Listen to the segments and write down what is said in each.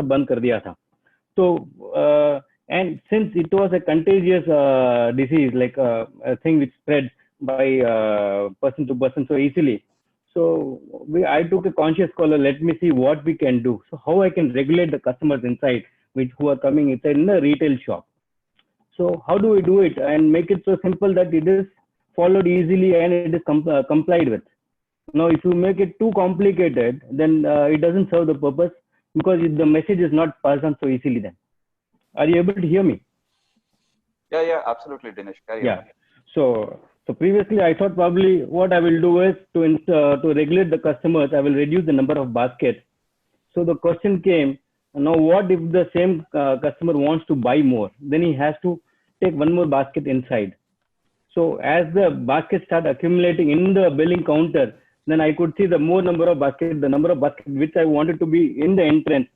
सब बंद कर दिया था. So and since it was a contagious disease, like a thing which spread by person to person so easily, so I took a conscious call. Let me see what we can do. So how I can regulate the customers inside, which who are coming inside in the retail shop. So how do we do it and make it so simple that it is followed easily and it is complied with? Now, if you make it too complicated, then it doesn't serve the purpose because the message is not passed on so easily. Then, are you able to hear me? Yeah, absolutely, Dinesh. Carry on. Yeah. So previously I thought probably what I will do is to regulate the customers, I will reduce the number of baskets. So the question came, now what if the same customer wants to buy more? Then he has to take one more basket inside. So as the baskets start accumulating in the billing counter, then I could see the more number of baskets, the number of baskets which I wanted to be in the entrance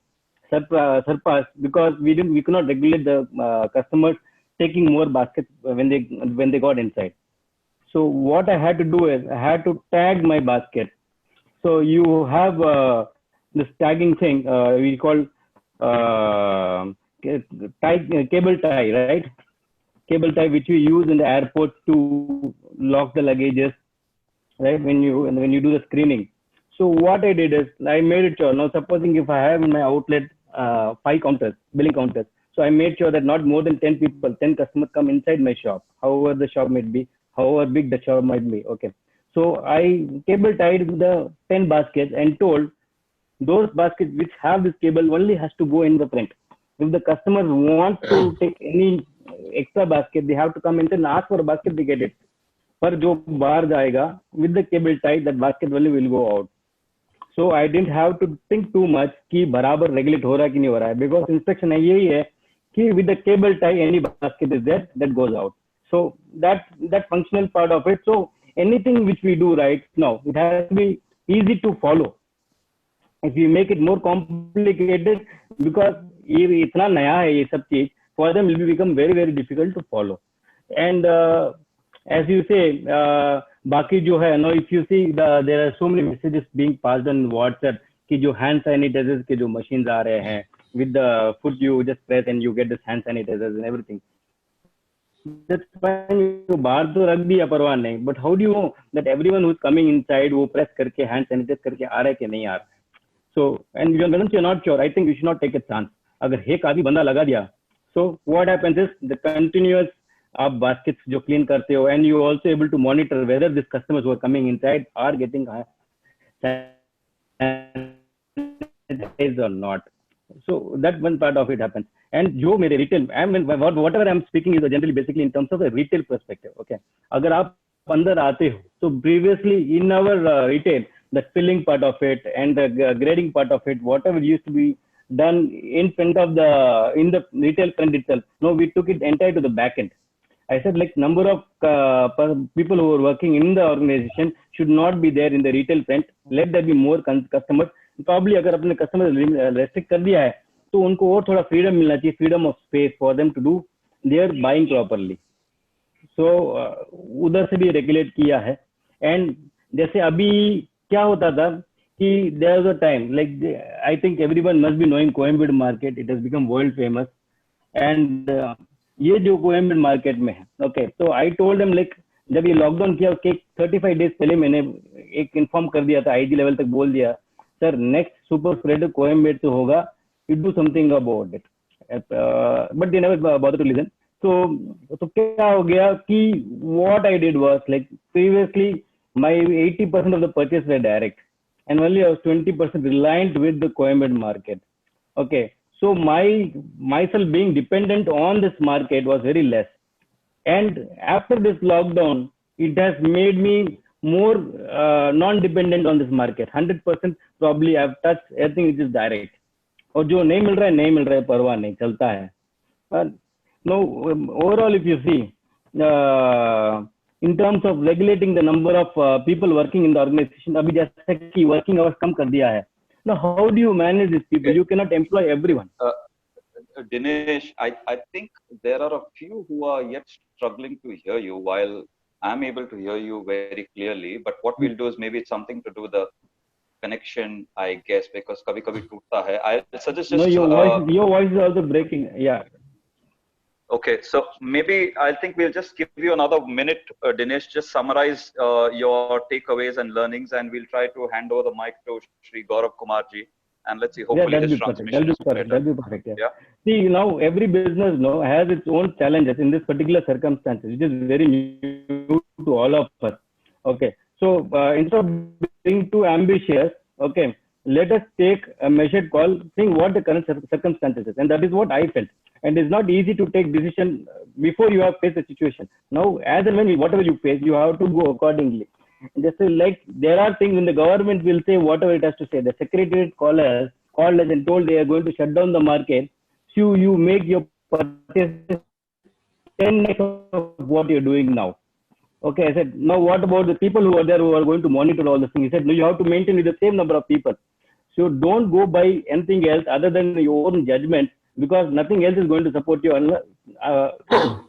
surpassed because we could not regulate the customers taking more baskets when they got inside. So what I had to do is I had to tag my basket. So you have this tagging thing we call cable tie, right? Cable tie which we use in the airports to lock the luggages, right? When you do the screening. So what I did is I made it sure. Now supposing if I have in my outlet five counters, billing counters, so I made sure that not more than 10 people, 10 customers come inside my shop, however the shop might be, however big the shop might be. Okay. So I cable tied the 10 baskets and told those baskets which have this cable only has to go in the front. If the customer wants to take any extra basket, they have to come in and ask for a basket, they get it. पर जो बाहर जाएगा with the cable tie, that basket only will go out. So I didn't have to think too much कि बराबर regulate हो रहा है कि नहीं हो रहा है, because instruction है यही है कि with the cable tie any basket is there that goes out. So that functional part of it. So anything which we do right now, it has to be easy to follow. If you make it more complicated, because ये इतना नया है ये सब चीज, for them it will become very difficult to follow. And as you say, बाकी जो है, now if you see there are so many messages being passed on WhatsApp कि जो hand sanitizers के जो machines आ रहे हैं, with the foot you just press and you get this hand sanitizers and everything. That's fine, you बाहर तो रख दिया परवाह नहीं, but how do you know that everyone who's coming inside वो press करके hand sanitize करके आ रहा है कि नहीं आ रहा है? So and once you're not sure, I think you should not take a chance. अगर एक आदमी बंदा लगा दिया, so what happens is the continuous आप baskets जो clean करते हो, and you also able to monitor whether these customers who are coming inside are getting sanitized or not. So that one part of it happens. And जो मेरे retail, I mean whatever I'm speaking is generally basically in terms of a retail perspective. Okay, अगर आप अंदर आते हो, so previously in our retail, the filling part of it and the grading part of it, whatever used to be done in front of in the retail front itself, no, we took it entire to the back end. I said like number of people who are working in the organization should not be there in the retail front. Let there be more customers. Probably अगर अपने customer restrict कर दिया है, तो उनको और थोड़ा freedom मिलना चाहिए, freedom of space for them to do their buying properly. So उधर से भी regulate किया है. And जैसे अभी क्या होता था कि there was a time like I think everyone must be knowing Coimbatore market. It has become world famous. And ये जो कोयम्बेड मार्केट में है, ओके, तो आई टोल्ड देम लाइक जब ये लॉकडाउन किया उसके 35 डेज पहले मैंने एक इन्फॉर्म कर दिया था, आईजी लेवल तक बोल दिया, sir next super spreader Koyambedu से होगा, you do something about it, but they never bother to listen. तो क्या हो गया कि what I did was like previously my 80% of the purchase were direct and only I was 20% reliant with the Coimbatore market. Okay, so myself being dependent on this market was very less. And after this lockdown, it has made me more non-dependent on this market. 100% probably I've touched everything which is direct. और जो नहीं मिल रहा है परवाह नहीं, चलता है. No, overall if you see, in terms of regulating the number of people working in the organization, अभी जैसे कि working hours कम कर दिया है. Now, how do you manage these people? You cannot employ everyone. Dinesh, I think there are a few who are yet struggling to hear you while I'm able to hear you very clearly. But what we'll do is maybe it's something to do with the connection, I guess, because kabhi tootta hai. I'll suggest No, just your voice is also breaking. Yeah. okay. So maybe I think we'll just give you another minute, Dinesh. Just summarize your takeaways and learnings, and we'll try to hand over the mic to Shri Gaurav Kumar ji, and let's see. Yeah, Hopefully, that'll his be perfect. That'll transmission be is perfect. better. That'll be perfect. Yeah. Yeah. See, now every business has its own challenges in this particular circumstances, which is very new to all of us. Okay. So instead of being too ambitious, okay, let us take a measured call, seeing what the current circumstances is, and that is what I felt. And it's not easy to take decision before you have faced the situation. Now, as and when whatever you face, you have to go accordingly. Just like there are things when the government will say whatever it has to say. The secretariat called us and told they are going to shut down the market. So you make your purchases 10x of what you're doing now. Okay, I said, now what about the people who are there who are going to monitor all the things? He said, no, you have to maintain with the same number of people. So don't go by anything else other than your own judgment, because nothing else is going to support you unless,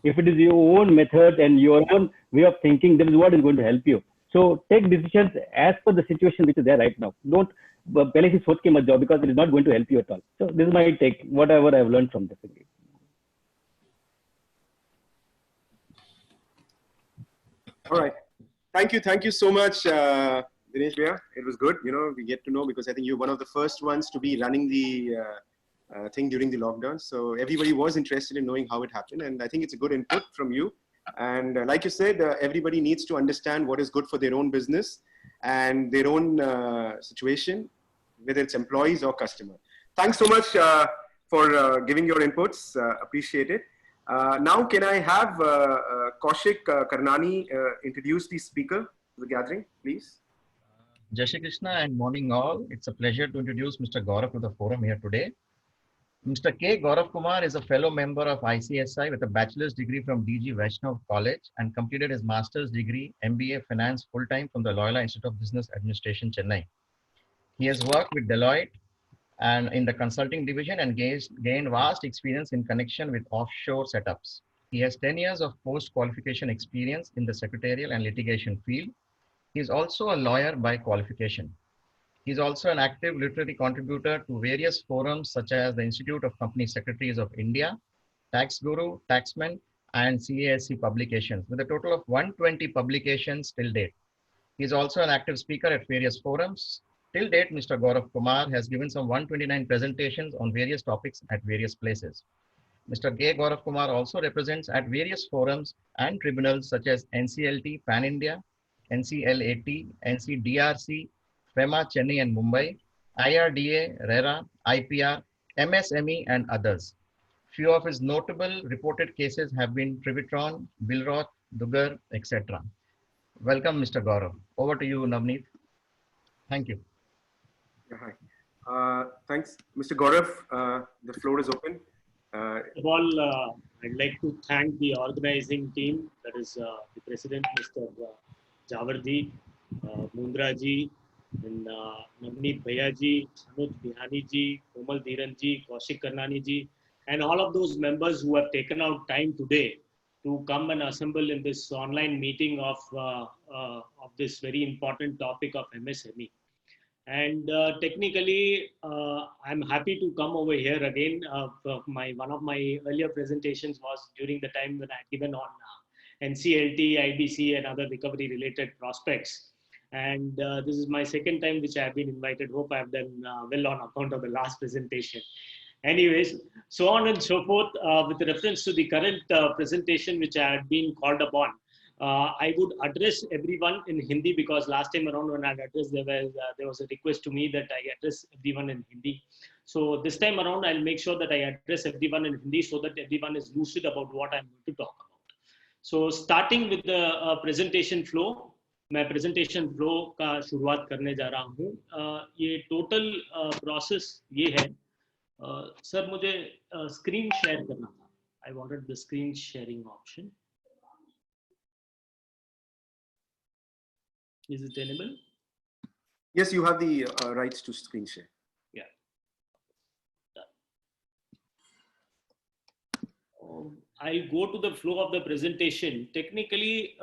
if it is your own method and your own way of thinking, that is what is going to help you. So take decisions as per the situation which is there right now. Don't पहले से सोच के मत जाओ, because it is not going to help you at all. So this is my take, whatever I have learned from this. All right. Thank you so much, Dinesh Bhaiya. It was good. You know, we get to know, because I think you're one of the first ones to be running the thing during the lockdown. So everybody was interested in knowing how it happened, and I think it's a good input from you. And like you said, everybody needs to understand what is good for their own business and their own situation, whether it's employees or customer. Thanks so much for giving your inputs. Appreciate it. Now, can I have Kaushik Karnani introduce the speaker to the gathering, please? Jai Shri Krishna and morning all. It's a pleasure to introduce Mr. Gaurav to the forum here today. Mr. K. Gaurav Kumar is a fellow member of ICSI with a bachelor's degree from DG Vaishnav College and completed his master's degree MBA Finance full-time from the Loyola Institute of Business Administration, Chennai. He has worked with Deloitte and in the consulting division and gained vast experience in connection with offshore setups. He has 10 years of post-qualification experience in the secretarial and litigation field. He is also a lawyer by qualification. He is also an active literary contributor to various forums such as the Institute of Company Secretaries of India, Tax Guru, Taxman, and CASC publications, with a total of 120 publications till date. He is also an active speaker at various forums. Till date, Mr. Gaurav Kumar has given some 129 presentations on various topics at various places. Mr. K. Gaurav Kumar also represents at various forums and tribunals such as NCLT, Pan India, NCLAT, NCDRC, FEMA, Chennai and Mumbai, IRDA, RERA, IPR, MSME, and others. Few of his notable reported cases have been Trivitron, Bilroth, Dugar, etc. Welcome, Mr. Gaurav. Over to you, Navneet. Thank you. Hi. Thanks, Mr. Gaurav. The floor is open. First of all, I'd like to thank the organizing team, that is the president, Mr. Jawarji, Mundra ji, and Navneet Bhaiya ji, Anuj Bihani ji, Komal Dhiran ji, Kaushik Karnani ji, and all of those members who have taken out time today to come and assemble in this online meeting of this very important topic of MSME. And technically, I'm happy to come over here again. One of my earlier presentations was during the time when I had given on NCLT, IBC, and other recovery-related prospects. And this is my second time which I have been invited. Hope I have done well on account of the last presentation. Anyways, so on and so forth. With reference to the current presentation which I had been called upon, I would address everyone in Hindi, because last time around when I addressed, there was a request to me that I address everyone in Hindi. So this time around, I'll make sure that I address everyone in Hindi so that everyone is lucid about what I'm going to talk about. So starting with the presentation flow, मैं presentation flow का शुरुआत करने जा रहा हूँ. ये total process ये है. Sir, मुझे screen share करना था. I wanted the screen sharing option. Is it enabled? Yes, you have the rights to screen share. Yeah. I'll go to the flow of the presentation. Technically,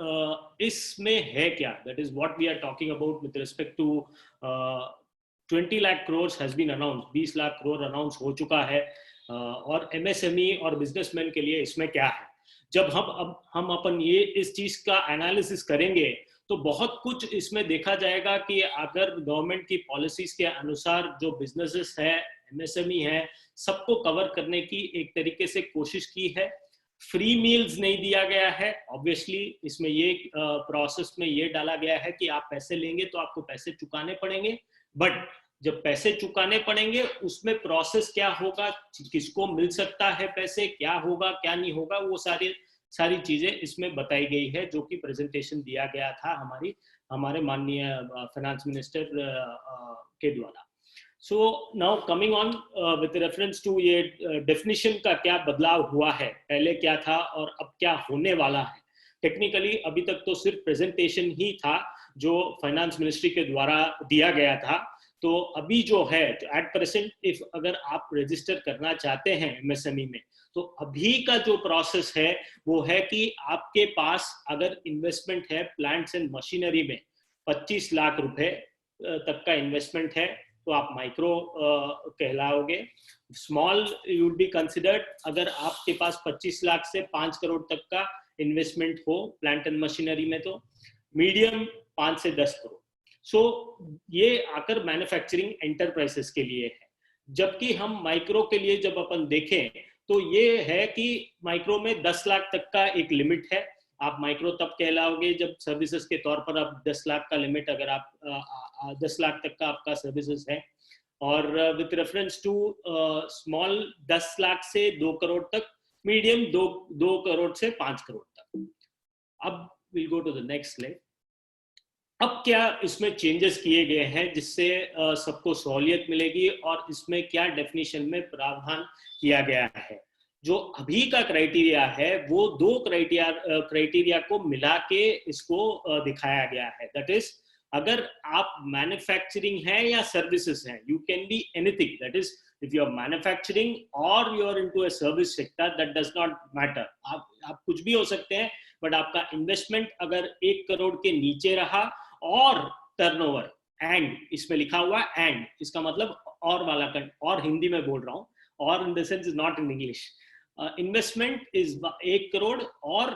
इसमें है क्या? That is what we are talking about with respect to 20 lakh crore has been announce, 20 lakh crore announce हो चुका है। और MSME और businessman के लिए इसमें क्या है, जब हम अपन ये इस चीज का एनालिसिस करेंगे तो बहुत कुछ इसमें देखा जाएगा कि अगर गवर्नमेंट की पॉलिसीज के अनुसार जो बिजनेसेस है, एमएसएमई है, सबको कवर करने की एक तरीके से कोशिश की है। फ्री मील्स नहीं दिया गया है, ऑब्वियसली इसमें ये प्रोसेस में ये डाला गया है कि आप पैसे लेंगे तो आपको पैसे चुकाने पड़ेंगे, बट जब पैसे चुकाने पड़ेंगे उसमें प्रोसेस क्या होगा, किसको मिल सकता है पैसे, क्या होगा क्या नहीं होगा, वो सारी चीजें इसमें बताई गई है, जो कि प्रेजेंटेशन दिया गया था हमारे माननीय फाइनेंस मिनिस्टर के द्वारा। So now coming on with reference to ये डेफिनेशन का क्या बदलाव हुआ है, पहले क्या था और अब क्या होने वाला है। टेक्निकली अभी तक तो सिर्फ प्रेजेंटेशन ही था जो फाइनेंस मिनिस्ट्री के द्वारा दिया गया था। तो अभी जो है एट प्रेजेंट इफ अगर आप रजिस्टर करना चाहते हैं एमएसएमई में, तो अभी का जो प्रोसेस है वो है कि आपके पास अगर इन्वेस्टमेंट है प्लांट्स एंड मशीनरी में 25 लाख रुपए तक का इन्वेस्टमेंट है तो आप माइक्रो कहलाओगे। Small you will be considered अगर आपके पास 25 लाख से 5 करोड़ तक का इन्वेस्टमेंट हो प्लांट एंड मशीनरी में, तो मीडियम 5 से 10 करोड़। सो ये आकर मैन्युफैक्चरिंग एंटरप्राइजेस के लिए है। जबकि हम माइक्रो के लिए जब अपन देखें तो ये है कि माइक्रो में 10 लाख तक का एक लिमिट है। आप माइक्रो तब कहलाओगे जब सर्विसेज के तौर पर आप 10 लाख का लिमिट, अगर आप 10 लाख तक का आपका सर्विसेज है। और with reference to small 10 lakh से 2 करोड़ तक, मीडियम 2 करोड़ से 5 करोड़ तक। अब will go to the next slide. अब क्या इसमें चेंजेस किए गए हैं जिससे सबको सहूलियत मिलेगी और इसमें क्या डेफिनेशन में प्रावधान किया गया है। जो अभी का क्राइटेरिया है वो 2 क्राइटेरिया को मिला के इसको दिखाया गया है। दैट इज अगर आप मैन्युफैक्चरिंग है या सर्विसेज है, you can be anything. That is if you are manufacturing और you are into a service sector, that does not matter. आप कुछ भी हो सकते हैं, बट आपका इन्वेस्टमेंट अगर 1 करोड़ के नीचे रहा और टर्नओवर, एंड इसमें लिखा हुआ एंड, इसका मतलब और वाला, और हिंदी में बोल रहा हूँ, और in the sense is not in English. Investment is 1 crore और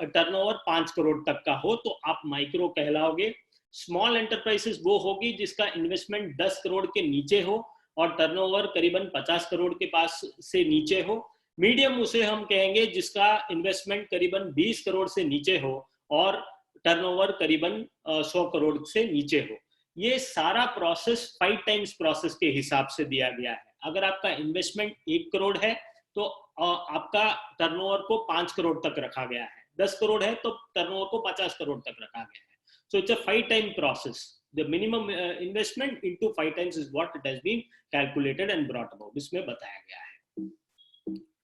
टर्नओवर 5 करोड़ तक का हो तो आप माइक्रो कहलाओगे। स्मॉल एंटरप्राइजेस वो होगी जिसका इन्वेस्टमेंट 10 करोड़ के नीचे हो और टर्नओवर करीबन 50 करोड़ के पास से नीचे हो। मीडियम उसे हम कहेंगे जिसका इन्वेस्टमेंट करीबन 20 करोड़ से नीचे हो और टर्नओवर करीबन 100 करोड़ से नीचे हो। ये सारा प्रोसेस 5 टाइम्स प्रोसेस के हिसाब से दिया गया है। अगर आपका इन्वेस्टमेंट 1 करोड़ है तो आपका टर्नओवर को 5 करोड़ तक रखा गया है। 10 करोड़ है तो टर्नओवर को 50 करोड़ तक रखा गया है। So it's a 5 time process. The minimum investment into 5 times is what it has been calculated and brought about, इसमें बताया गया है।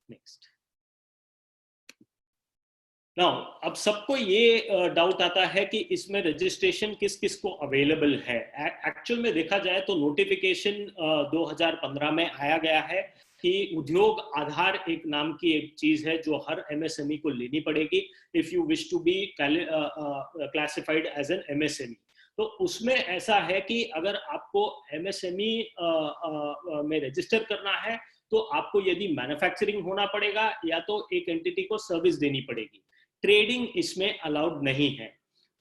नेक्स्ट। नाउ अब सबको ये डाउट आता है कि इसमें रजिस्ट्रेशन किस किस को अवेलेबल है। एक्चुअल में देखा जाए तो नोटिफिकेशन 2015 में आया गया है कि उद्योग आधार एक नाम की एक चीज है जो हर एमएसएमई को लेनी पड़ेगी if you wish to be classified as an MSME. तो उसमें ऐसा है कि अगर आपको एमएसएमई में रजिस्टर करना है तो आपको यदि मैन्युफैक्चरिंग होना पड़ेगा या तो एक एंटिटी को सर्विस देनी पड़ेगी। ट्रेडिंग इसमें अलाउड नहीं है,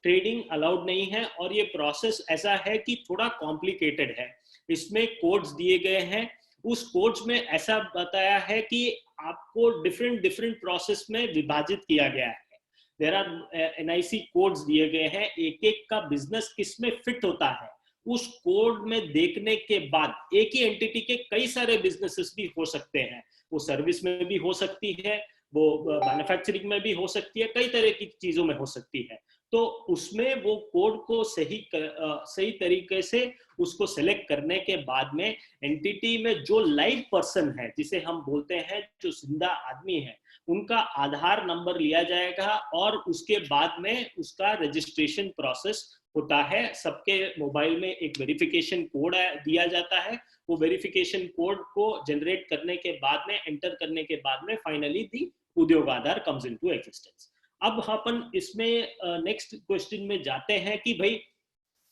ट्रेडिंग अलाउड नहीं है। और ये प्रोसेस ऐसा है कि थोड़ा कॉम्प्लिकेटेड है। इसमें कोड्स दिए गए हैं, उस कोड्स में ऐसा बताया है कि आपको डिफरेंट प्रोसेस में विभाजित किया गया है। देयर आर एनआईसी कोड्स दिए गए हैं, एक एक का बिजनेस किस में फिट होता है उस कोड में देखने के बाद एक ही एंटिटी के कई सारे बिजनेसेस भी हो सकते हैं। वो सर्विस में भी हो सकती है, वो मैन्युफैक्चरिंग में भी हो सकती है, कई तरह की चीजों में हो सकती है। तो उसमें वो कोड को सही तरीके से उसको सेलेक्ट करने के बाद में एंटिटी में जो लाइव पर्सन है, जिसे हम बोलते हैं जो जिंदा आदमी है, उनका आधार नंबर लिया जाएगा और उसके बाद में उसका रजिस्ट्रेशन प्रोसेस होता है। सबके मोबाइल में एक वेरिफिकेशन कोड दिया जाता है। वो वेरिफिकेशन कोड को जनरेट करने के बाद में, एंटर करने के बाद में फाइनली दी उद्योग आधार कम्स इनटू एग्जिस्टेंस। अब अपन इसमें नेक्स्ट क्वेश्चन में जाते हैं कि भाई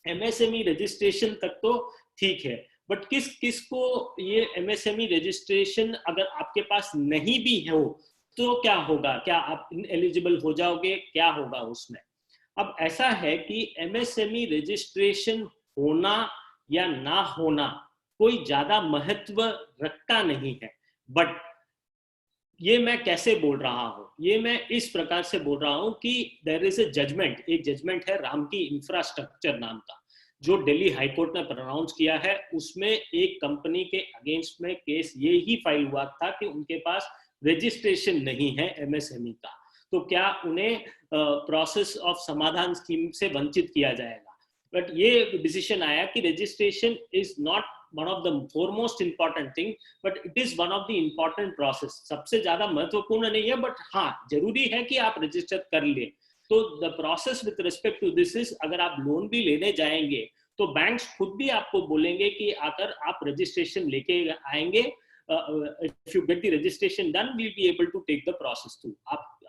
एमएसएमई रजिस्ट्रेशन तक तो ठीक है, बट किस को ये MSME रजिस्ट्रेशन अगर आपके पास नहीं भी हो तो क्या होगा, क्या आप एलिजिबल हो जाओगे, क्या होगा उसमें? अब ऐसा है कि MSME रजिस्ट्रेशन होना या ना होना कोई ज्यादा महत्व रखता नहीं है, बट ये मैं कैसे बोल रहा हूं, ये मैं इस प्रकार से बोल रहा हूं कि देयर इज ए जजमेंट, एक जजमेंट है रामकी इंफ्रास्ट्रक्चर नाम का, जो दिल्ली हाईकोर्ट ने प्रोनाउंस किया है। उसमें एक कंपनी के अगेंस्ट में केस ये ही फाइल हुआ था कि उनके पास रजिस्ट्रेशन नहीं है MSME का, तो क्या उन्हें प्रोसेस ऑफ समाधान स्कीम से वंचित किया जाएगा। बट ये डिसीजन आया कि registration is not one of the foremost important thing, but it is one of the important process. सबसे ज्यादा महत्वपूर्ण नहीं है, बट हाँ जरूरी है कि आप रजिस्टर कर लें। तो the process with respect to this is, अगर आप लोन भी लेने जाएंगे तो बैंक्स खुद भी आपको बोलेंगे कि अगर आप रजिस्ट्रेशन लेके आएंगे, if you get the registration done, we'll be able to take the process through.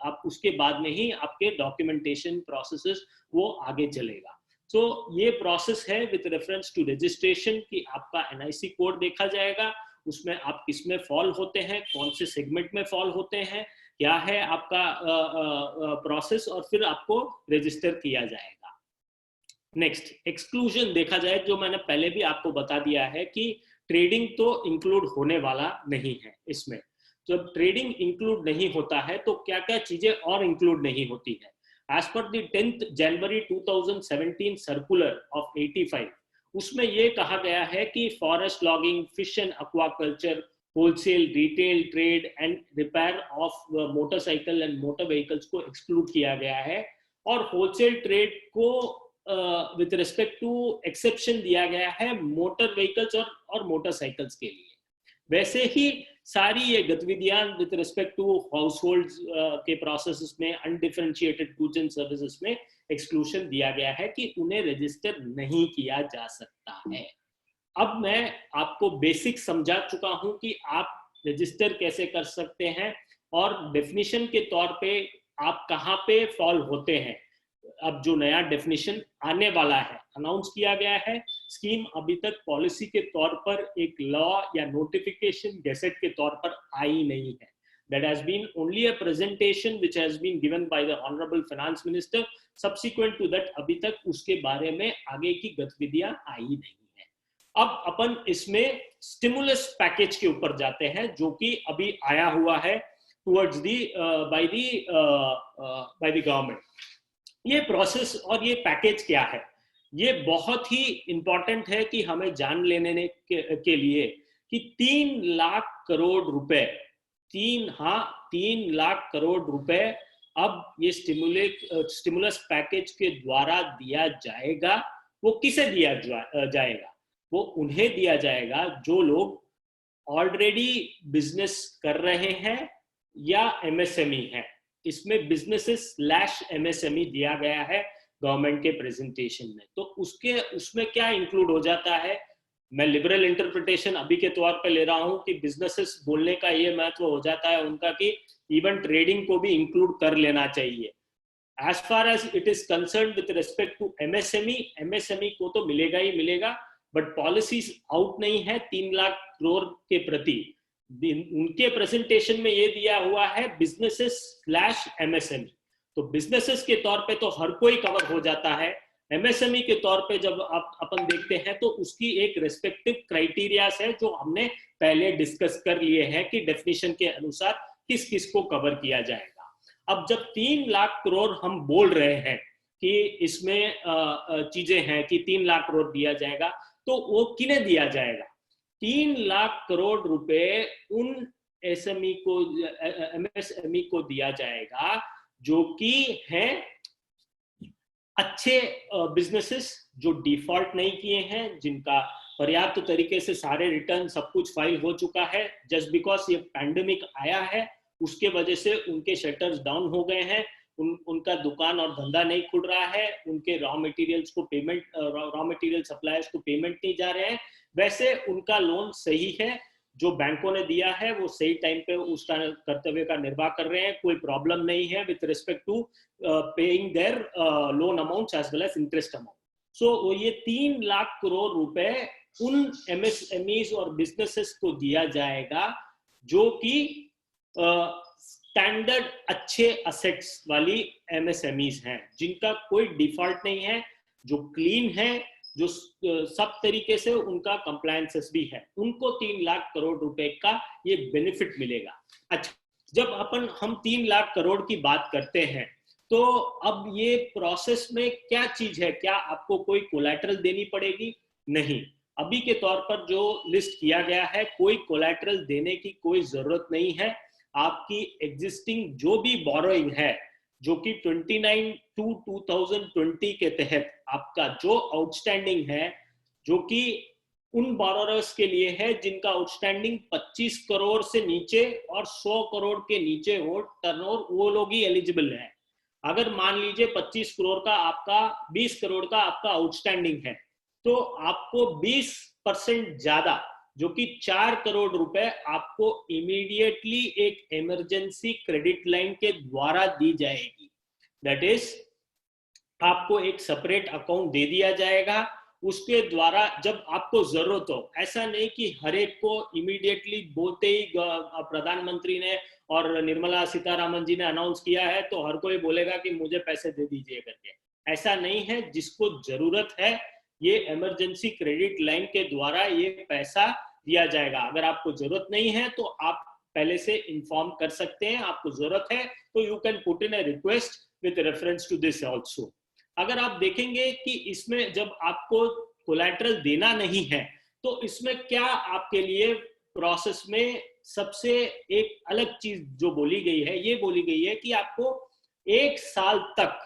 आप उसके बाद में ही आपके डॉक्यूमेंटेशन प्रोसेसेस वो आगे चलेगा। तो ये प्रोसेस है विद रेफरेंस टू रजिस्ट्रेशन कि आपका NIC कोड देखा जाएगा, उसमें आप किस में फॉल होते हैं, कौन से सेगमेंट में फॉल होते हैं, क्या है आपका प्रोसेस, और फिर आपको रजिस्टर किया जाएगा। नेक्स्ट, एक्सक्लूजन देखा जाए, जो मैंने पहले भी आपको बता दिया है कि ट्रेडिंग तो इंक्लूड होने वाला नहीं है इसमें। जब ट्रेडिंग इंक्लूड नहीं होता है तो क्या क्या चीजें और इंक्लूड नहीं होती है। As per the 10th January 2017 circular of 85, उसमें ये कहा गया है कि forest logging, fish and aquaculture, wholesale, retail trade and repair of motorcycle and motor vehicles को एक्सक्लूड किया गया है, और होलसेल ट्रेड को विद रिस्पेक्ट टू एक्सेप्शन दिया गया है मोटर व्हीकल्स और मोटरसाइकिल्स के लिए। वैसे ही सारी ये गतिविधियां with respect to household के प्रोसेसेस में, अनडिफरेंशिएटेड गुड्स एंड सर्विसेज में एक्सक्लूजन दिया गया है कि उन्हें रजिस्टर नहीं किया जा सकता है। अब मैं आपको बेसिक समझा चुका हूं कि आप रजिस्टर कैसे कर सकते हैं, और डेफिनेशन के तौर पे आप कहाँ पे फॉल होते हैं। अब जो नया डेफिनेशन आने वाला है, अनाउंस किया गया है, स्कीम अभी तक पॉलिसी के तौर पर एक लॉ या नोटिफिकेशन गैसेट के तौर पर आई नहीं है। That has been only a presentation which has been given by the Honorable Finance Minister. Subsequent to that, अभी तक उसके बारे में आगे की गतिविधियां आई नहीं है। अब अपन इसमें स्टिमुलस पैकेज के ऊपर जाते हैं, जो कि अभी आया हुआ है towards the by the government। ये प्रोसेस और ये पैकेज क्या है, ये बहुत ही इंपॉर्टेंट है कि हमें जान लेने के लिए कि 3 लाख करोड़ रुपए, 3 लाख करोड़ रुपए अब ये स्टिमुलस पैकेज के द्वारा दिया जाएगा। वो किसे दिया जाएगा? वो उन्हें दिया जाएगा जो लोग ऑलरेडी बिजनेस कर रहे हैं या MSME है। इसमें businesses/MSME दिया गया है गवर्नमेंट के प्रेजेंटेशन में। तो उसमें क्या इंक्लूड हो जाता है, मैं लिबरल इंटरप्रिटेशन अभी के तौर पे ले रहा हूं कि बिजनेसेस बोलने का ये महत्व हो जाता है उनका कि इवन ट्रेडिंग को भी इंक्लूड कर लेना चाहिए। As far as it is concern with respect to MSME को तो मिलेगा ही मिलेगा, बट पॉलिसीज आउट नहीं है 3 लाख करोड़ के प्रति। उनके प्रेजेंटेशन में ये दिया हुआ है businesses/MSME। तो बिजनेसेस के तौर पे तो हर कोई कवर हो जाता है, MSME के तौर पे जब अपन देखते हैं तो उसकी एक रेस्पेक्टिव क्राइटेरियाज है जो हमने पहले डिस्कस कर लिए हैं कि डेफिनेशन के अनुसार किस किस को कवर किया जाएगा। अब जब 3 लाख करोड़ हम बोल रहे हैं कि इसमें चीजें हैं कि 3 लाख करोड़ दिया जाएगा, तो वो किन्हें दिया जाएगा? 3 लाख करोड़ रुपए उन MSME को दिया जाएगा जो कि हैं अच्छे बिजनेसेस, जो डिफॉल्ट नहीं किए हैं, जिनका पर्याप्त तरीके से सारे रिटर्न सब कुछ फाइल हो चुका है। जस्ट बिकॉज ये पैंडेमिक आया है उसके वजह से उनके शटर्स डाउन हो गए हैं, उनका दुकान और धंधा नहीं खुल रहा है, उनके रॉ मटेरियल सप्लायर्स को पेमेंट नहीं जा रहे हैं। वैसे उनका लोन सही है, जो बैंकों ने दिया है वो सही टाइम पे उसका कर्तव्य का निर्वाह कर रहे हैं, कोई प्रॉब्लम नहीं है with respect to paying their loan amounts as well as interest amount. So ये 3 लाख करोड़ रुपए उन MSMEs और बिजनेसेस को दिया जाएगा जो कि स्टैंडर्ड अच्छे असेट्स वाली MSMEs हैं, जिनका कोई डिफॉल्ट नहीं है, जो क्लीन है, जो सब तरीके से उनका कंप्लायंसेस भी है, उनको 3 लाख करोड़ रुपए का ये बेनिफिट मिलेगा। अच्छा, जब हम 3 लाख करोड़ की बात करते हैं तो अब ये प्रोसेस में क्या चीज है, क्या आपको कोई कोलैटरल देनी पड़ेगी? नहीं, अभी के तौर पर जो लिस्ट किया गया है, कोई कोलैटरल देने की कोई जरूरत नहीं है। आपकी एग्जिस्टिंग जो भी बोरोइंग है, जो कि 29/2/2020 के तहत आपका जो आउटस्टैंडिंग है, जो कि उन बोरोरर्स के लिए है जिनका आउटस्टैंडिंग 25 करोड़ से नीचे और 100 करोड़ के नीचे हो टर्नओवर, वो लोग ही एलिजिबल है। अगर मान लीजिए 25 करोड़ का आपका 20 करोड़ का आपका आउटस्टैंडिंग है, तो आपको 20% ज्यादा, जो कि 4 करोड़ रुपए आपको इमीडिएटली एक इमरजेंसी क्रेडिट लाइन के द्वारा दी जाएगी। दैट इज, आपको एक सेपरेट अकाउंट दे दिया जाएगा, उसके द्वारा जब आपको जरूरत हो, ऐसा नहीं कि हर एक को इमीडिएटली बोलते ही प्रधानमंत्री ने और निर्मला सीतारामन जी ने अनाउंस किया है तो हर कोई बोलेगा कि मुझे पैसे दे दीजिए करके। ऐसा नहीं है, जिसको जरूरत है ये इमरजेंसी क्रेडिट लाइन के द्वारा ये पैसा दिया जाएगा। अगर आपको जरूरत नहीं है तो आप पहले से इन्फॉर्म कर सकते हैं, आपको जरूरत है तो you can put in a request with reference to this also. अगर आप देखेंगे कि इसमें जब आपको कोलैटरल देना नहीं है तो इसमें क्या आपके लिए प्रोसेस में सबसे एक अलग चीज जो बोली गई है, ये बोली गई है कि आपको 1 साल तक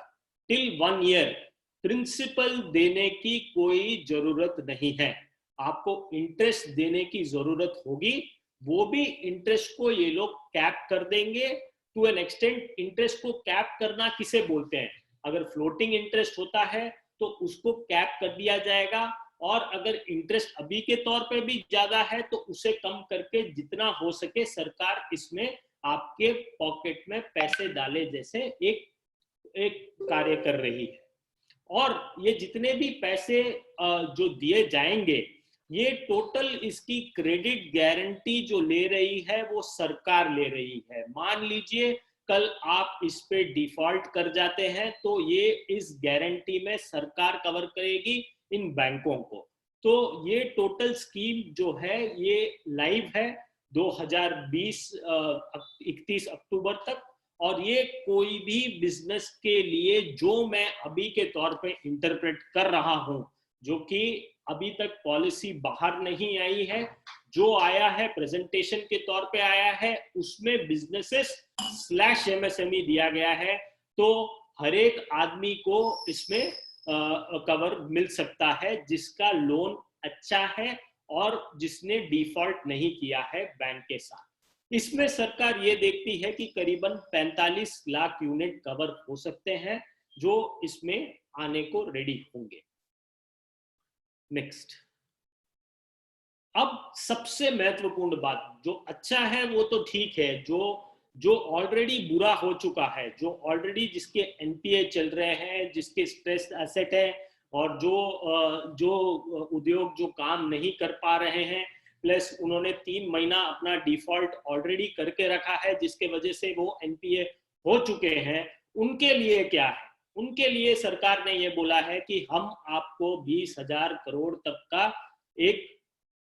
टिल 1 ईयर प्रिंसिपल देने की कोई जरूरत नहीं है, आपको इंटरेस्ट देने की जरूरत होगी। वो भी इंटरेस्ट को ये लोग कैप कर देंगे टू एन एक्सटेंट। इंटरेस्ट को कैप करना किसे बोलते हैं? अगर फ्लोटिंग इंटरेस्ट होता है तो उसको कैप कर दिया जाएगा, और अगर इंटरेस्ट अभी के तौर पे भी ज्यादा है तो उसे कम करके जितना हो सके सरकार इसमें आपके पॉकेट में पैसे डाले जैसे एक कार्य कर रही है। और ये जितने भी पैसे जो दिए जाएंगे, ये टोटल इसकी क्रेडिट गारंटी जो ले रही है वो सरकार ले रही है। मान लीजिए कल आप इस पे डिफॉल्ट कर जाते हैं तो ये इस गारंटी में सरकार कवर करेगी इन बैंकों को। तो ये टोटल स्कीम जो है ये लाइव है 2020 31 अक्टूबर तक, और ये कोई भी बिजनेस के लिए जो मैं अभी के तौर पे इंटरप्रेट कर रहा हूं, जो कि अभी तक पॉलिसी बाहर नहीं आई है, जो आया है प्रेजेंटेशन के तौर पे आया है, उसमें बिजनेसेस / MSME दिया गया है। तो हर एक आदमी को इसमें कवर मिल सकता है जिसका लोन अच्छा है और जिसने डिफॉल्ट नहीं किया है बैंक के साथ। इसमें सरकार ये देखती है कि करीबन 45 लाख यूनिट कवर हो सकते हैं जो इसमें आने को रेडी होंगे। नेक्स्ट, अब सबसे महत्वपूर्ण बात, जो अच्छा है वो तो ठीक है, जो ऑलरेडी बुरा हो चुका है, जो ऑलरेडी जिसके NPA चल रहे हैं, जिसके स्ट्रेस एसेट है, और जो उद्योग जो काम नहीं कर पा रहे हैं, प्लस उन्होंने 3 महीना अपना डिफॉल्ट ऑलरेडी करके रखा है जिसके वजह से वो NPA हो चुके हैं, उनके लिए क्या है? उनके लिए सरकार ने ये बोला है कि हम आपको 20,000 करोड़ तक का एक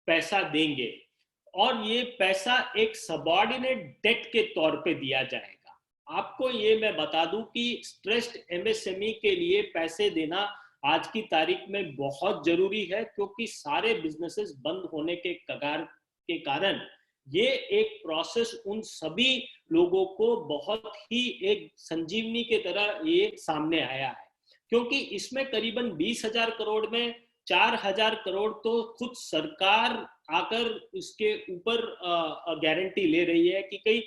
पैसा देंगे, और ये पैसा एक सबऑर्डिनेट डेट के तौर पे दिया जाएगा। आपको ये मैं बता दूं कि स्ट्रेस्ड MSME के लिए पैसे देना आज की तारीख में बहुत जरूरी है, क्योंकि सारे बिजनेसेस बंद होने के कगार के कारण ये एक प्रोसेस उन सभी लोगों को बहुत ही एक संजीवनी के तरह ये सामने आया है, क्योंकि इसमें करीबन 20,000 करोड़ में 4,000 करोड़ तो खुद सरकार आकर इसके ऊपर गारंटी ले रही है कि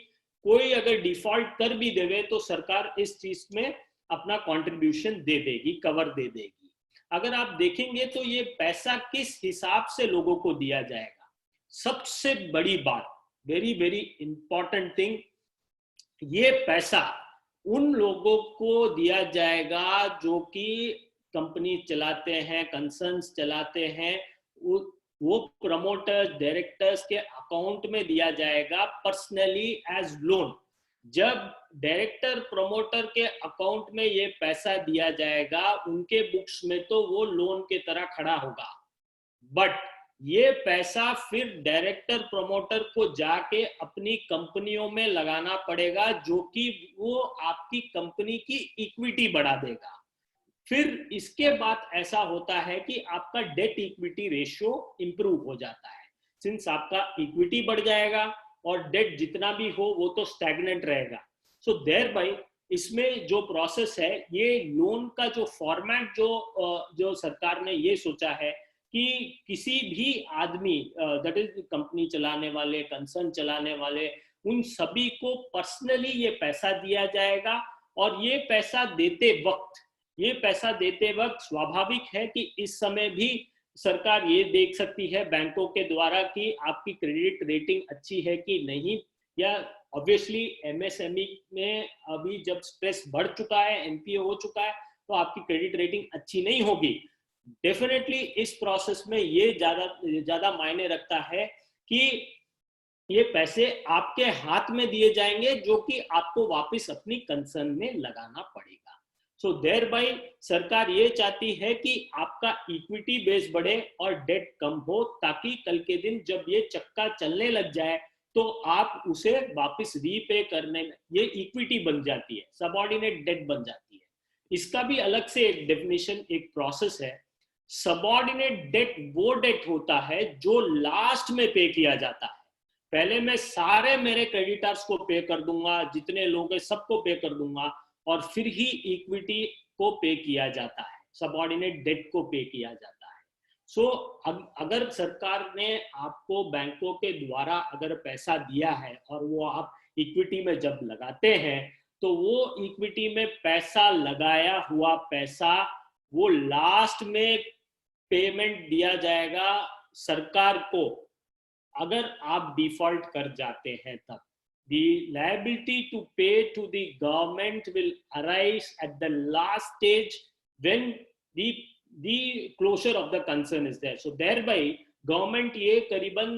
कोई अगर डिफॉल्ट कर भी देवे तो सरकार इस चीज में अपना कंट्रीब्यूशन दे देगी, कवर दे देगी। अगर आप देखेंगे तो ये पैसा किस हिसाब से लोगों को दिया जाएगा, सबसे बड़ी बात, वेरी वेरी इंपॉर्टेंट थिंग, ये पैसा उन लोगों को दिया जाएगा जो कि कंपनी चलाते हैं, कंसर्न्स चलाते हैं, वो प्रमोटर्स डायरेक्टर्स के अकाउंट में दिया जाएगा पर्सनली एज लोन। जब डायरेक्टर प्रमोटर के अकाउंट में ये पैसा दिया जाएगा, उनके बुक्स में तो वो लोन के तरह खड़ा होगा, बट ये पैसा फिर डायरेक्टर प्रमोटर को जाके अपनी कंपनियों में लगाना पड़ेगा, जो कि वो आपकी कंपनी की इक्विटी बढ़ा देगा। फिर इसके बाद ऐसा होता है कि आपका डेट इक्विटी रेशियो इंप्रूव हो जाता है, सिंस आपका इक्विटी बढ़ जाएगा और डेट जितना भी हो वो तो स्टैग्नेंट रहेगा। सो देयर बाय इसमें जो प्रोसेस है, ये लोन का जो फॉर्मेट जो सरकार ने ये सोचा है कि किसी भी आदमी, दैट इज कंपनी चलाने वाले, कंसर्न चलाने वाले, उन सभी को पर्सनली ये पैसा दिया जाएगा। और ये पैसा देते वक्त स्वाभाविक है कि इस समय भी सरकार ये देख सकती है बैंकों के द्वारा कि आपकी क्रेडिट रेटिंग अच्छी है कि नहीं, या ऑब्वियसली एमएसएमई में अभी जब स्ट्रेस बढ़ चुका है, एनपीए हो चुका है, तो आपकी क्रेडिट रेटिंग अच्छी नहीं होगी। डेफिनेटली इस प्रोसेस में ये ज्यादा मायने रखता है कि ये पैसे आपके हाथ में दिए जाएंगे, जो कि आपको वापस अपनी कंसर्न में लगाना पड़ेगा। सो देयर बाय सरकार ये चाहती है कि आपका इक्विटी बेस बढ़े और डेट कम हो, ताकि कल के दिन जब ये चक्का चलने लग जाए तो आप उसे वापस रीपे करने में, ये इक्विटी बन जाती है, सबऑर्डिनेट डेट बन जाती है। इसका भी अलग से एक डेफिनेशन, एक प्रोसेस है। सबऑर्डिनेट डेट वो डेट होता है जो लास्ट में पे किया जाता है। पहले मैं सारे मेरे क्रेडिटर्स को पे कर दूंगा, जितने लोग हैं सबको पे कर दूंगा, और फिर ही इक्विटी को पे किया जाता है, सबऑर्डिनेट डेट को पे किया जाता है। सो अगर सरकार ने आपको बैंकों के द्वारा अगर पैसा दिया है और वो आप इक्विटी में जब लगाते हैं, तो वो इक्विटी में पैसा लगाया हुआ पैसा वो लास्ट में पेमेंट दिया जाएगा सरकार को, अगर आप डिफॉल्ट कर जाते हैं तब। The liability to pay to the government will arise at the last stage when the closure of the concern is there. So thereby government ये करीबन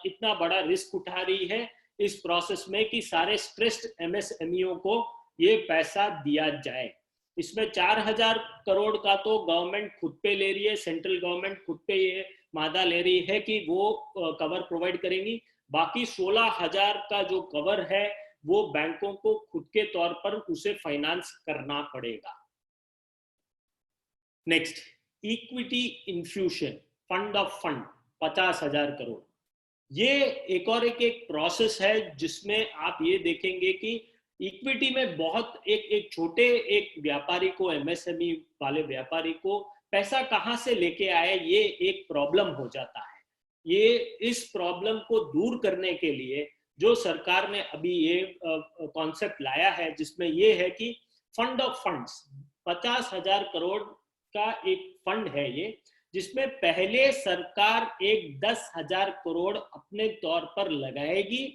इतना बड़ा रिस्क उठा रही है इस प्रोसेस में कि सारे स्ट्रेस्ड एमएसएमईओ को ये पैसा दिया जाए। इसमें 4,000 करोड़ का तो गवर्नमेंट खुद पे ले रही है, सेंट्रल गवर्नमेंट खुद पे ये मादा ले रही है कि वो कवर प्रोवाइड करेंगी। बाकी 16,000 का जो कवर है वो बैंकों को खुद के तौर पर उसे फाइनेंस करना पड़ेगा। Next, equity infusion, fund of fund 50,000 crore. ये एक प्रोसेस है जिसमें आप ये देखेंगे कि इक्विटी में बहुत एक छोटे एक व्यापारी को, एमएसएमई वाले व्यापारी को पैसा कहाँ से लेके आए, ये एक प्रॉब्लम हो जाता है। ये इस प्रॉब्लम को दूर करने के लिए जो सरकार ने अभी ये कॉन्सेप्ट लाया है, जिसमें ये है कि फंड ऑफ फंड्स, 50,000 करोड़ का एक फंड है ये, जिसमें पहले सरकार एक 10,000 करोड़ अपने तौर पर लगाएगी,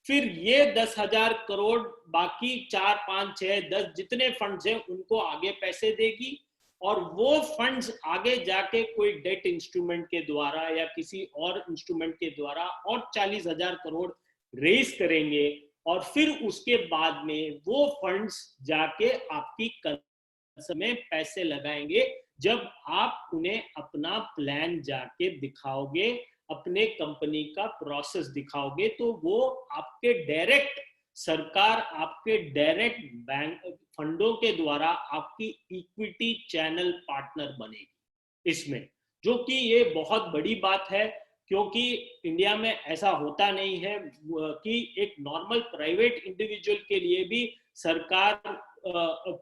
फिर ये 10,000 करोड़ बाकी 4, 5, 6, 10 जितने फंड्स हैं उनको आगे पैसे देगी, और वो फंड्स आगे जाके कोई डेट इंस्ट्रूमेंट के द्वारा या किसी और इंस्ट्रूमेंट के द्वारा और 40,000 करोड़ रेज करेंगे, और फिर उसके बाद में वो फंड्स जाके आपकी कंपनी में पैसे लगाएंगे। जब आप उन्हें अपना प्लान जाके दिखाओगे, अपने कंपनी का प्रोसेस दिखाओगे, तो वो आपके डायरेक्ट, सरकार आपके डायरेक्ट बैंक फंडों के द्वारा आपकी इक्विटी चैनल पार्टनर बनेगी इसमें, जो कि ये बहुत बड़ी बात है, क्योंकि इंडिया में ऐसा होता नहीं है कि एक नॉर्मल प्राइवेट इंडिविजुअल के लिए भी सरकार